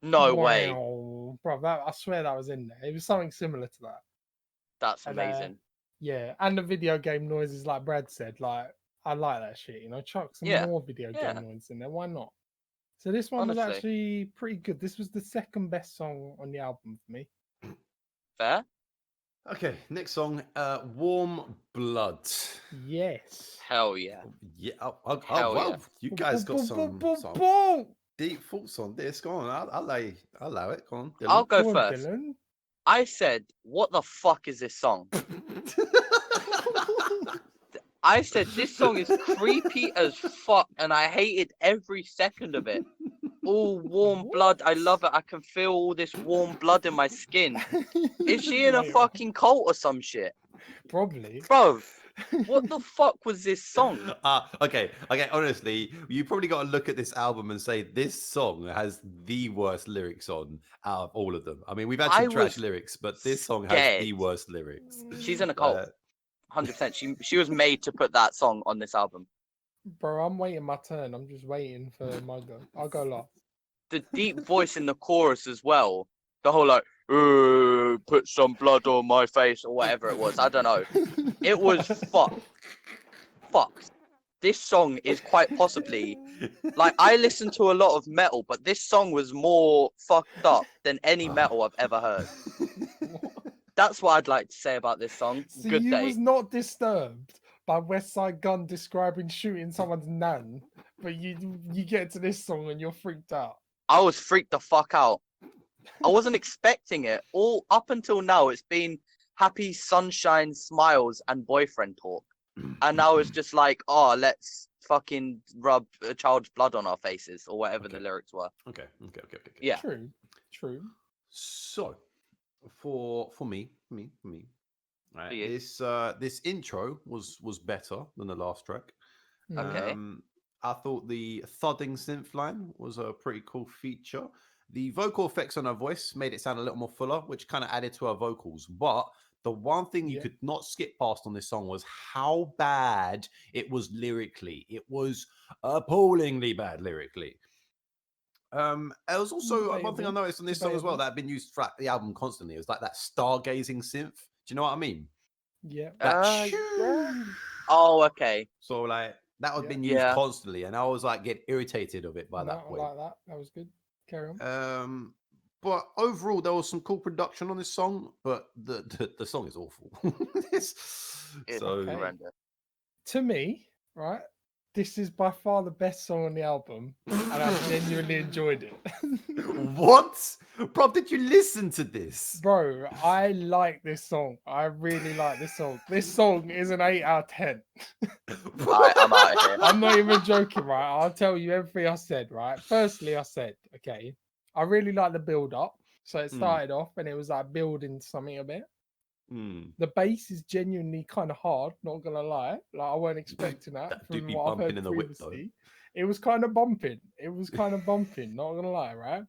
No way. Bro, I swear that was in there. It was something similar to that. That's amazing. Yeah, and the video game noises, like Brad said, like I like that shit. You know, chuck some more video game noises in there. Why not? So this one was actually pretty good. This was the second best song on the album for me. Fair. Okay, next song, Warm Blood. Yes. Hell yeah. Yeah. Wow. You guys got some deep thoughts on this. Go on. I'll allow it. Go on, Dylan. I'll go first. Dylan. I said, what the fuck is this song? I said, this song is creepy as fuck, and I hated every second of it. All warm blood. I love it. I can feel all this warm blood in my skin. Is she in a fucking cult or some shit? Probably. Bro, what the fuck was this song? Okay. Honestly, you probably got to look at this album and say this song has the worst lyrics on out of all of them. I mean, we've had some trash lyrics, but this song has the worst lyrics. She's in a cult. 100%. She was made to put that song on this album. Bro, I'm waiting my turn. I'm just waiting for my go. I'll go last. The deep voice in the chorus as well. The whole like, put some blood on my face or whatever it was. I don't know. It was fucked. This song is quite possibly like I listen to a lot of metal, but this song was more fucked up than any metal I've ever heard. That's what I'd like to say about this song. So Good day. Was not disturbed by West Side Gun describing shooting someone's nan, but you get to this song and you're freaked out. I was freaked the fuck out. I wasn't expecting it. All up until now, it's been happy, sunshine, smiles, and boyfriend talk. And now it's just like, oh, let's fucking rub a child's blood on our faces or whatever the lyrics were. Okay. Yeah. True. So, for me, right, this intro was better than the last track. Okay. I thought the thudding synth line was a pretty cool feature. The vocal effects on her voice made it sound a little more fuller, which kind of added to her vocals. But the one thing you could not skip past on this song was how bad it was lyrically. It was appallingly bad lyrically. It was also one thing I noticed on this song as well that had been used throughout the album constantly. It was like that stargazing synth. Do you know what I mean? Yeah. Oh, okay. So like that had been used constantly, and I was like getting irritated of it by that point. I like that. That was good. Carry on. But overall, there was some cool production on this song, but the song is awful. To me, right, This is by far the best song on the album, and I genuinely enjoyed it. What? Bro, did you listen to this? Bro, I like this song. I really like this song. This song is an 8 out of 10. Alright, I'm out of here. I'm not even joking, right? I'll tell you everything I said, right? Firstly, I said, okay, I really like the build up. So it started off and it was like building something a bit. The bass is genuinely kind of hard, not gonna lie. Like I weren't expecting that do from be what I've bumping heard in the whip, previously. It was kind of bumping. Not gonna lie, right?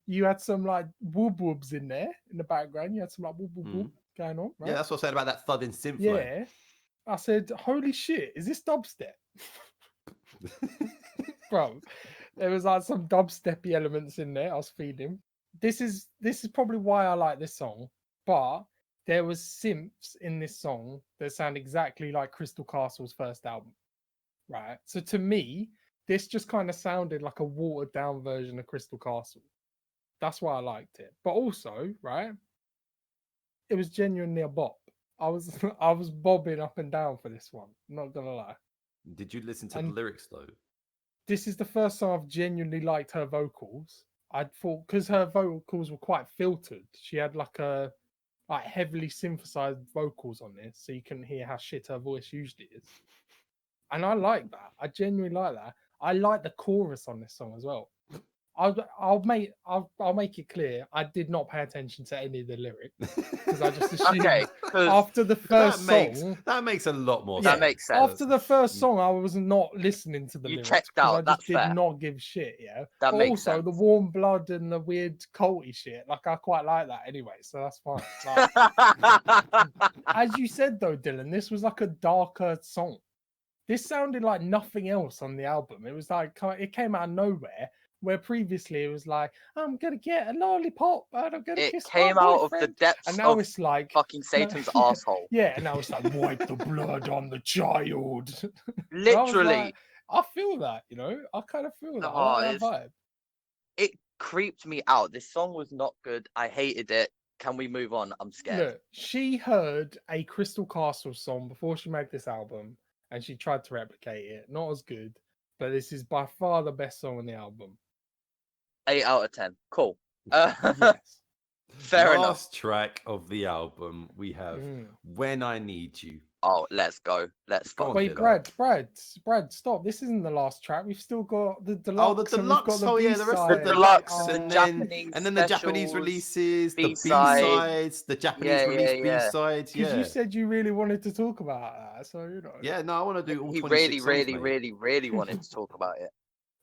You had some like whoop whoops in there in the background. You had some like whoop whoop whoop going on, right? Yeah, that's what I said about that thudding synth line. Yeah. I said, holy shit, is this dubstep? Bro, there was like some dubsteppy elements in there I was feeling. This is probably why I like this song, but there was synths in this song that sound exactly like Crystal Castle's first album, right? So to me, this just kind of sounded like a watered down version of Crystal Castle. That's why I liked it. But also, right, it was genuinely a bop. I was bobbing up and down for this one, not gonna lie. Did you listen to the lyrics though? This is the first time I've genuinely liked her vocals. I thought because her vocals were quite filtered. She had like heavily synthesized vocals on this, so you couldn't hear how shit her voice usually is. And I like that. I genuinely like that. I like the chorus on this song as well. I'll make it clear. I did not pay attention to any of the lyrics because I just assumed after the first song that makes a lot more sense. sense. That makes sense. After the first song, I was not listening to the lyrics checked out. I just did not give shit. Yeah, that but makes also sense. The warm blood and the weird culty shit. Like I quite like that anyway, so that's fine. Like, as you said though, Dylan, this was like a darker song. This sounded like nothing else on the album. It was like it came out of nowhere. Where previously it was like, I'm gonna get a lollipop and I'm gonna kiss my boyfriend. It came out of the depths and now of it's like fucking Satan's asshole. Yeah, and now it's like wipe the blood on the child. Literally. I feel that, you know. I kind of feel that. I like that vibe. It creeped me out. This song was not good. I hated it. Can we move on? I'm scared. Look, she heard a Crystal Castle song before she made this album, and she tried to replicate it. Not as good, but this is by far the best song on the album. 8 out of 10. Cool. Yes. Fair enough. Last track of the album, we have When I Need You. Oh, let's go. Let's go. Wait, Brad, stop. This isn't the last track. We've still got the deluxe. Oh, the deluxe. The yeah, the rest of the deluxe, and then the Japanese releases, the B-sides, the Japanese release B-sides. Because you said you really wanted to talk about that, so you know. Yeah, no, I want to do all 26 really, songs, really wanted to talk about it.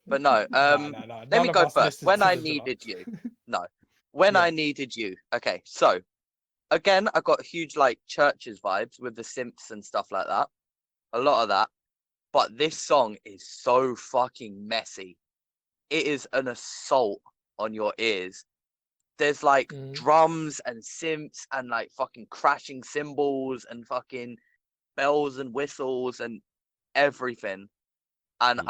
But no, let me go first. When I Needed You. No. When I Needed You. Okay, so again, I got huge like Churches vibes with the synths and stuff like that. A lot of that. But this song is so fucking messy. It is an assault on your ears. There's like drums and synths and like fucking crashing cymbals and fucking bells and whistles and everything. And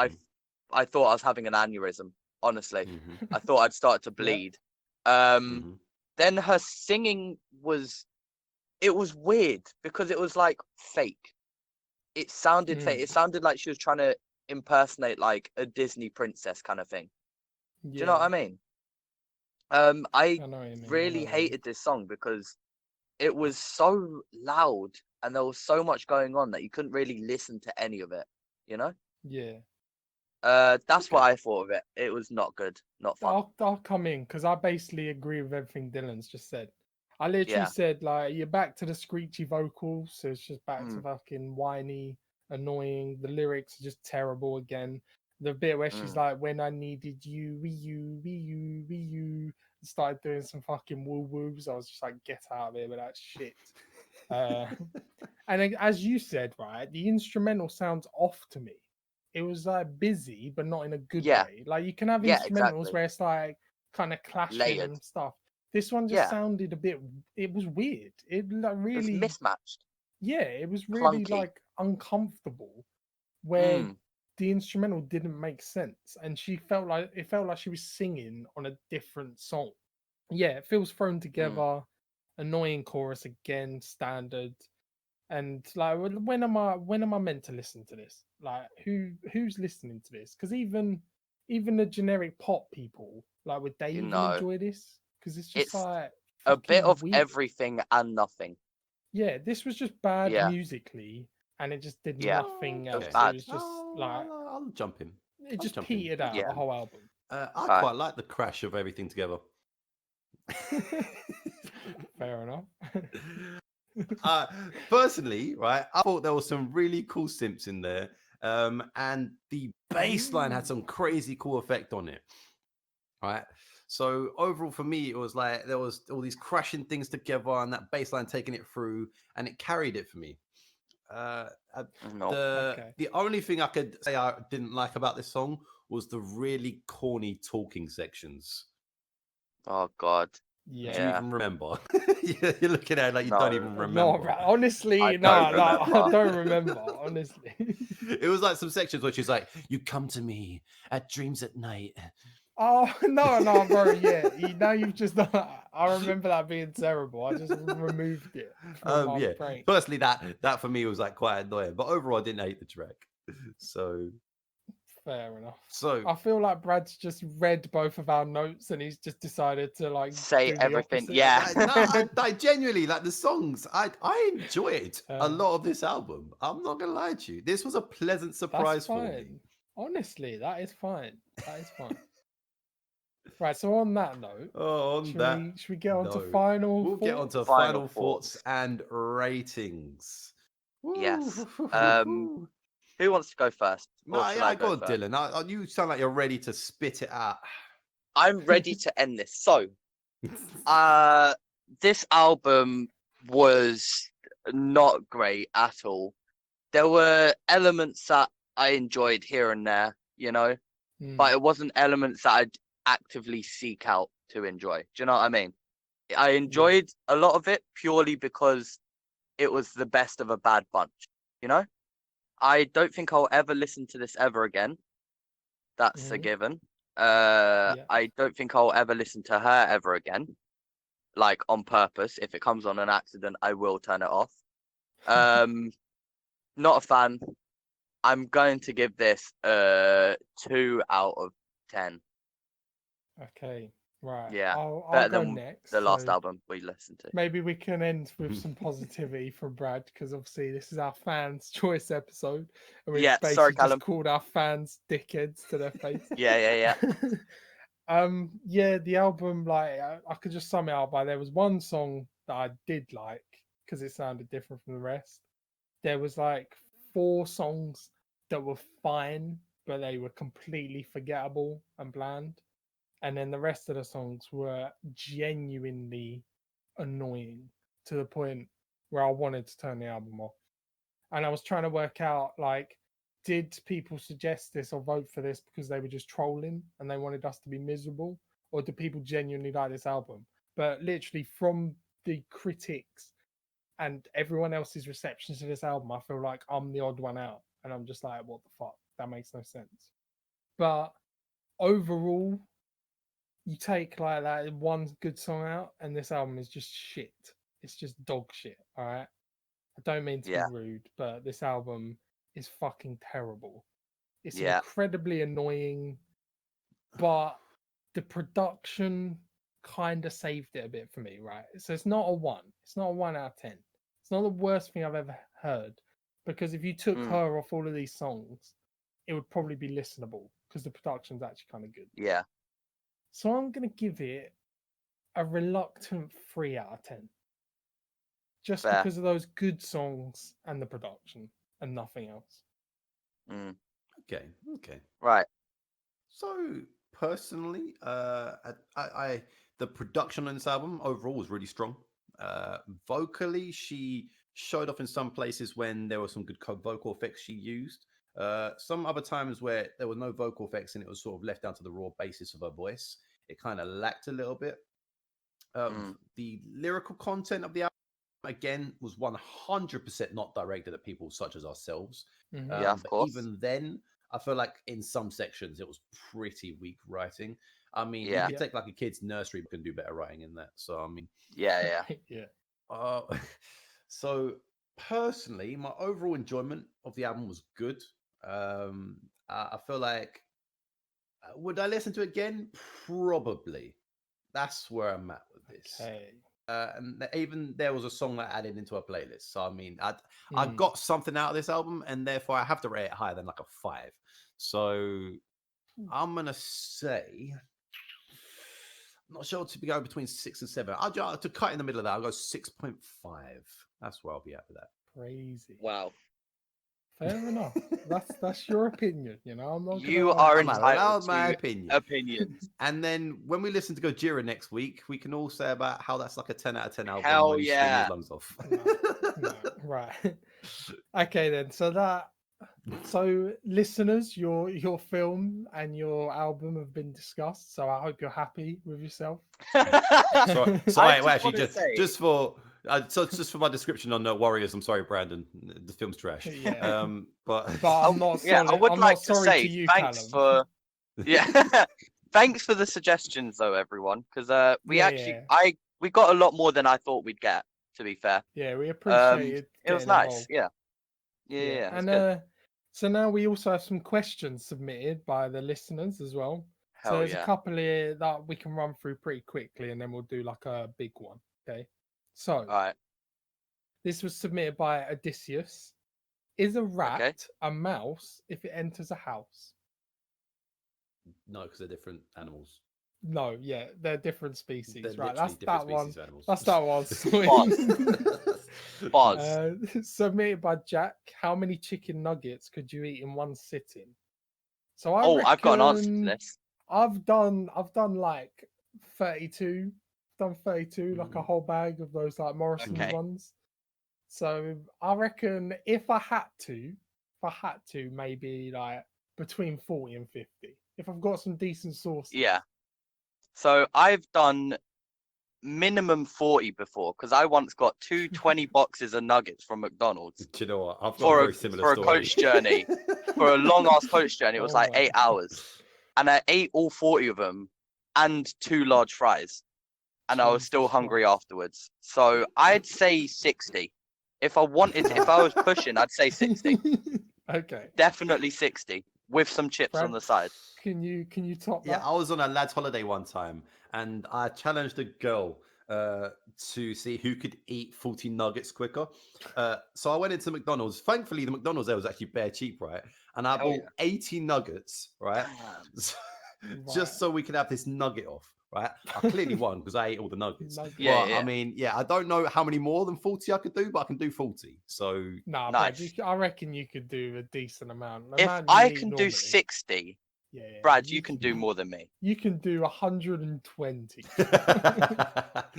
I thought I was having an aneurysm, honestly. I thought I'd start to bleed. Then her singing was weird because it was like fake. It sounded fake. It sounded like she was trying to impersonate like a Disney princess kind of thing. Do you know what I mean? I really hated this song because it was so loud and there was so much going on that you couldn't really listen to any of it, you know? Yeah. That's what I thought of it. It was not good, not fun. I'll come in because I basically agree with everything Dylan's just said. I literally said like you're back to the screechy vocals, so it's just back to fucking whiny, annoying. The lyrics are just terrible again. The bit where she's like, "When I needed you, you," started doing some fucking woo woos. I was just like, "Get out of here with that shit." And as you said, right, the instrumental sounds off to me. It was like busy, but not in a good way. Like you can have instrumentals where it's like kind of clashing and stuff. This one just sounded a bit. It was weird. It like really it was mismatched. Yeah, it was really like uncomfortable. Where the instrumental didn't make sense, and she felt like she was singing on a different song. Yeah, it feels thrown together. Annoying chorus again, standard. And like, when am I meant to listen to this? Like, who's listening to this? Because even the generic pop people, like, would they even enjoy this? Because it's just it's like a bit fucking of weird. everything and nothing. Yeah, this was just bad Yeah. musically, and it just did Yeah. nothing It else. was It bad. was just like I'll jump in. it I'll just jump in. petered out Yeah. the whole album. I Right. quite like the crash of everything together. Fair enough. Personally, right, I thought there was some really cool synths in there, and the bass line had some crazy cool effect on it. Right. So overall, for me, it was like there was all these crashing things together, and that bass line taking it through, and it carried it for me. The only thing I could say I didn't like about this song was the really corny talking sections. Oh God. Yeah. Do you even remember? You're looking at it like you don't even remember. No, honestly, I don't remember. Honestly, it was like some sections where she's like, "You come to me at dreams at night." Oh no, bro. Yeah, now you've just. I remember that being terrible. I just removed it from my brain. Personally, that for me was like quite annoying, but overall, I didn't hate the track. So fair enough. So I feel like Brad's just read both of our notes and he's just decided to like say do everything. The yeah. I genuinely like the songs. I enjoyed a lot of this album. I'm not gonna lie to you. This was a pleasant surprise for me. Honestly, that is fine. That is fine. Right, so on that note, should we get on to final We'll thoughts? get on to final thoughts and ratings. Yes. Who wants to go first? I go on, Dylan. You sound like you're ready to spit it out. I'm ready to end this. So, this album was not great at all. There were elements that I enjoyed here and there, but it wasn't elements that I'd actively seek out to enjoy. Do you know what I mean? I enjoyed a lot of it purely because it was the best of a bad bunch, I don't think I'll ever listen to this ever again. That's a given. I don't think I'll ever listen to her ever again, like on purpose. If it comes on an accident, I will turn it off. Not a fan. I'm going to give this 2 out of 10. Okay, right. Yeah, I'll go next. The last album we listened to. Maybe we can end with some positivity from Brad, because obviously this is our fans' choice episode, and we've basically just called our fans dickheads to their face. Yeah. The album, like, I could just sum it up by there was one song that I did like because it sounded different from the rest. There was like 4 songs that were fine, but they were completely forgettable and bland. And then the rest of the songs were genuinely annoying to the point where I wanted to turn the album off. And I was trying to work out, like, did people suggest this or vote for this because they were just trolling and they wanted us to be miserable? Or do people genuinely like this album? But literally from the critics and everyone else's reception to this album, I feel like I'm the odd one out. And I'm just like, what the fuck? That makes no sense. But overall, you take like that one good song out, and this album is just shit. It's just dog shit. All right. I don't mean to be rude, but this album is fucking terrible. It's incredibly annoying, but the production kind of saved it a bit for me, right? So it's not a 1. It's not a 1 out of 10. It's not the worst thing I've ever heard, because if you took her off all of these songs, it would probably be listenable because the production's actually kind of good. Yeah. So I'm going to give it a reluctant 3 out of 10. Just because of those good songs and the production and nothing else. Okay. Right. So personally, I the production on this album overall was really strong. Vocally, she showed off in some places when there were some good vocal effects she used. Some other times where there were no vocal effects and it was sort of left down to the raw basis of her voice, it kind of lacked a little bit. The lyrical content of the album, again, was 100% not directed at people such as ourselves. Of course. Even then, I feel like in some sections it was pretty weak writing. I mean, you could take like a kid's nursery book and do better writing in that. So I mean, yeah. So personally, my overall enjoyment of the album was good. I feel like would I listen to it again? Probably. That's where I'm at with this. Okay. And even there was a song that I added into a playlist. So I mean, I got something out of this album, and therefore I have to rate it higher than like a 5. So I'm gonna say, I'm not sure to be going between 6 and 7. I'll to cut in the middle of that. I'll go 6.5. That's where I'll be at with that. Crazy. Wow. Fair enough. That's your opinion. You know, I'm not. You are I'm entitled allowed to my opinion. opinions. And then when we listen to Gojira next week, we can all say about how that's like a 10 out of 10 album. Hell when you scream yeah. his lungs off. No, right. Okay then. So listeners, your film and your album have been discussed. So I hope you're happy with yourself. Actually, just for my description on Warriors, I'm sorry, Brandon. The film's trash. Yeah. But I'm not sorry. Yeah, I would I'm like not to sorry say to you, thanks Callum. thanks for the suggestions though, everyone, because we got a lot more than I thought we'd get. To be fair, yeah, we appreciated. It was getting nice. involved. Yeah. And so now we also have some questions submitted by the listeners as well. So there's a couple here that we can run through pretty quickly, and then we'll do like a big one. Okay. So All right. this was submitted by Odysseus. Is a rat a mouse if it enters a house? No, because they're different animals. No, yeah, they're different species. They're right, that's that one. Of animals. That's that one. Pause. Submitted by Jack. How many chicken nuggets could you eat in one sitting? So I've got an answer to this. I've done like 32. Done 32, like a whole bag of those like Morrison's ones. So I reckon if I had to, maybe like between 40 and 50. If I've got some decent sauce. Yeah. So I've done minimum 40 before, because I once got 20 boxes of nuggets from McDonald's. Do you know what? I've got a very similar story. For a coach journey. For a long ass coach journey. It was like 8 hours. And I ate all 40 of them and 2 large fries. And I was still hungry afterwards. So I'd say 60. If I was pushing, I'd say 60. Okay. Definitely 60 with some chips on the side. Can you top that? Yeah, I was on a lad's holiday one time, and I challenged a girl to see who could eat 40 nuggets quicker. So I went into McDonald's. Thankfully, the McDonald's there was actually bare cheap, right? And I bought 80 nuggets, right? Just so we could have this nugget off, right? I clearly won because I ate all the nuggets. I mean, I don't know how many more than 40 I could do, but I can do 40. So nice. Brad, I reckon you could do a decent amount. If I can do 60, Brad, you can do more than me. You can do 120. That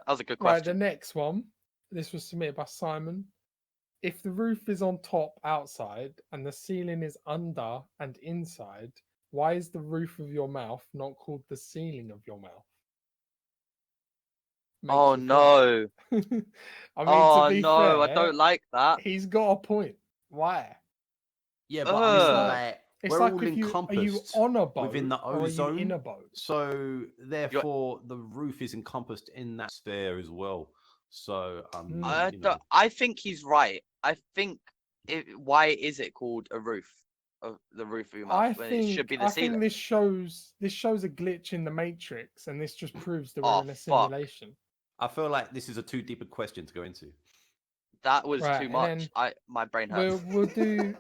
was a good question. Right, the next one. This was submitted by Simon. If the roof is on top outside and the ceiling is under and inside, why is the roof of your mouth not called the ceiling of your mouth? Oh no. I mean, oh to be no, fair, I don't like that. He's got a point. Why? Yeah, but I mean, it's we're like all encompassed. Are you on a boat within the ozone? Or are you in a boat? So therefore, the roof is encompassed in that sphere as well. So I think he's right. I think why is it called a roof? Of the roof of your mouth when it should be the ceiling? I think this shows a glitch in the Matrix, and this just proves that we're in a simulation. I feel like this is a too deep a question to go into. That was too much. My brain hurts. We'll do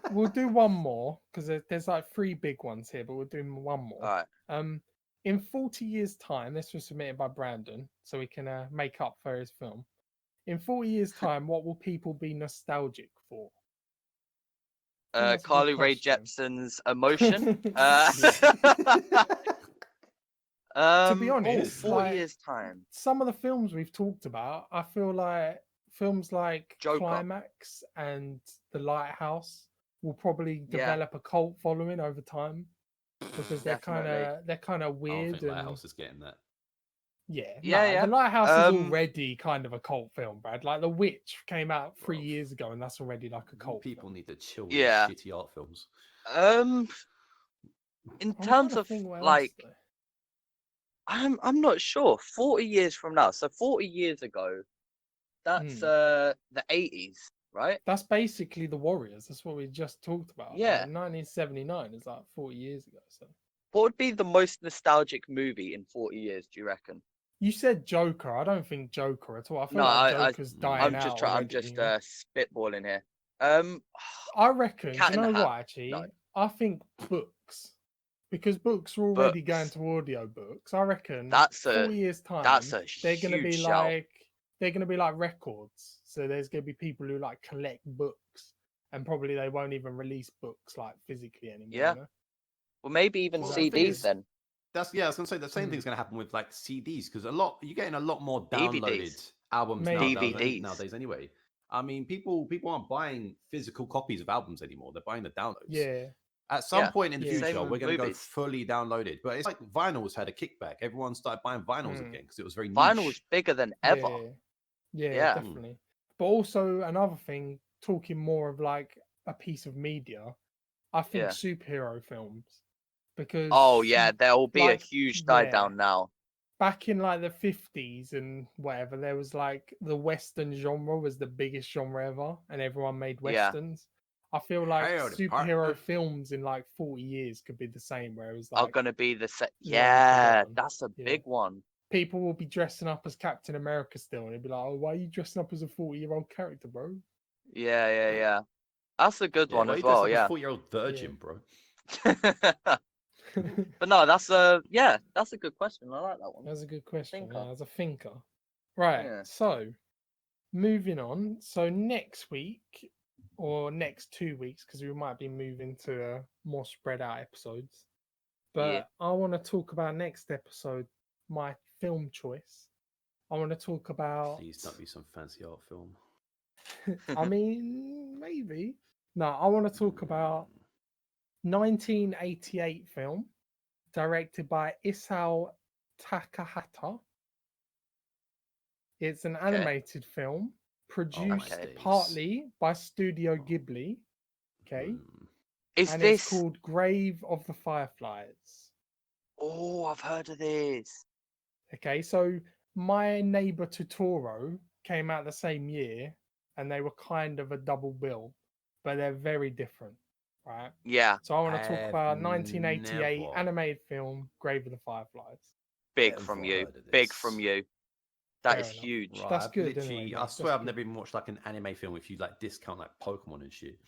one more because there's like 3 big ones here, but we'll do one more. All right. In 40 years' time, this was submitted by Brandon, so we can make up for his film. In 40 years' time, what will people be nostalgic for? Carly Rae Jepsen's Emotion. To be honest, 40 years' time. Some of the films we've talked about, I feel like films like Joker. Climax and The Lighthouse will probably develop a cult following over time because they're kind of weird. I think Lighthouse is getting that. The Lighthouse is already kind of a cult film, Brad. Like The Witch came out 3 years ago, and that's already like a cult. People film. need to chill with shitty art films. In terms of like, I'm not sure. 40 years from now, so 40 years ago, That's Hmm. the 80s, right? That's basically the Warriors. That's what we just talked about. Yeah. Like 1979 is like 40 years ago. So What would be the most nostalgic movie in 40 years, do you reckon? you said Joker. I don't think Joker at all. I feel No, like I Joker's dying I'm out just trying. I'm already. just You know? spitballing here. Um, I reckon. Cat Do you in the know Hat. what? No, Actually, I think books, because books are already going books. to audio books. I reckon That's 4 years that's time a they're gonna huge be shout. like they're gonna be like records. So there's gonna be people who like collect books, and probably they won't even release books like physically anymore. Yeah. You know? Well, maybe even Well, So the thing CDs is, then. I was gonna say the same thing's gonna happen with like CDs because you're getting a lot more downloaded DVDs, albums Maybe. DVDs. nowadays anyway. I mean, people aren't buying physical copies of albums anymore. They're buying the downloads. Yeah. At some Yeah. point in the Yeah. Same future, with we're going to go movies. fully downloaded. But it's like vinyls had a kickback. Everyone started buying vinyls Mm. again because it was very Vinyl was niche. bigger than ever. Yeah, Yeah. definitely. But also another thing, talking more of like a piece of media, I think Yeah. superhero films, because Oh yeah, there will be a like huge die yeah, down now. back in like the 50s and whatever, there was like the Western genre was the biggest genre ever, and everyone made Yeah. Westerns. I feel like Howdy, superhero partner. films in like 40 years could be the same, where it was Are like gonna be the long Yeah, forgotten. that's a Yeah. big one. People will be dressing up as Captain America still, and they'd be like, "Oh, why are you dressing up as a 40-year-old character, bro?" Yeah. That's a good Yeah, one why as you dress well. up as Yeah. 40-year-old virgin, bro? But no, that's a good question. I like that one. That's a good question. Thinker. Yeah, as a thinker. Right. Yeah. So, moving on. So next week or next 2 weeks, because we might be moving to more spread out episodes. Yeah. But I want to talk about next episode, my film choice. I want to talk about. Please don't be some fancy art film. I mean, maybe. No, I want to talk about 1988 film directed by Isao Takahata. It's an Okay. animated film produced Okay. partly by Studio Ghibli. Okay. Hmm. Is And this? it's called Grave of the Fireflies. Oh, I've heard of this. Okay. So My Neighbor Totoro came out the same year, and they were kind of a double bill, but they're very different, right? Yeah. So I want to talk I've about 1988 never, animated film Grave of the Fireflies. Big ever from you. heard of Big this. from you. That is Fair enough. huge. Right, That's I've good literally, anyway, I mate. swear That's I've good. never even watched like an anime film if you like discount like Pokemon and shit.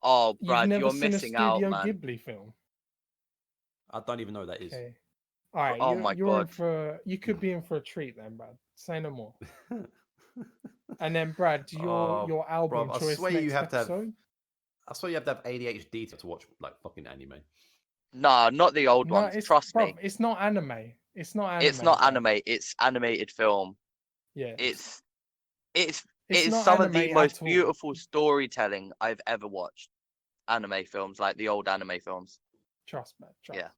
Oh, You've Brad, never you're seen a missing out, Studio man. Ghibli film? I don't even know what that is. Okay. All right, Oh my you're in God. for you could be in for a treat then, Brad. Say no more. And then Brad, Oh, your album bruv, I choice swear next you have to have. episode? I swear you have to have ADHD to watch like fucking anime. Nah, not the old No, ones. Trust me. it's not anime. It's not anime. It's not Brad. anime. It's animated film. Yeah. It's It's not some of the anime most at all. beautiful storytelling I've ever watched. Anime films, like the old anime films. Trust me. Trust. Yeah.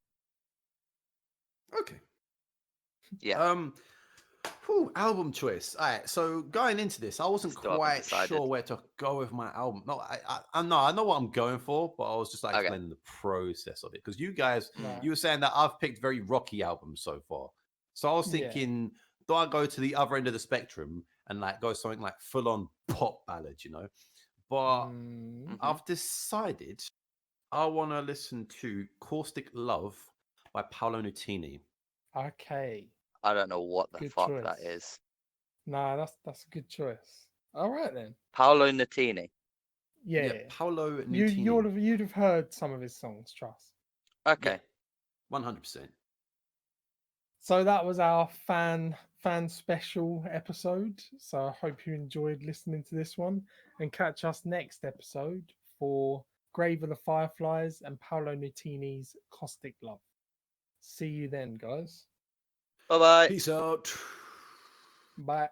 Okay. Yeah. Album choice. All right. So going into this, I wasn't Still haven't quite decided. sure where to go with my album. No, I know what I'm going for, but I was just like Okay. explaining the process of it because you guys, Right. you were saying that I've picked very rocky albums so far. So I was Yeah. thinking, do I go to the other end of the spectrum and like go something like full on pop ballad, you know? But Mm, I've decided I want to listen to Caustic Love by Paolo Nutini. okay. I don't know what the Good fuck choice. that is. Nah, that's a good choice. All right then. Paolo Nutini. Yeah. Paolo Nutini. You'd have heard some of his songs, trust. Okay. 100%. So that was our fan special episode. So I hope you enjoyed listening to this one, and catch us next episode for Grave of the Fireflies and Paolo Nutini's Caustic Love. See you then, guys. Bye bye. Peace out. Bye.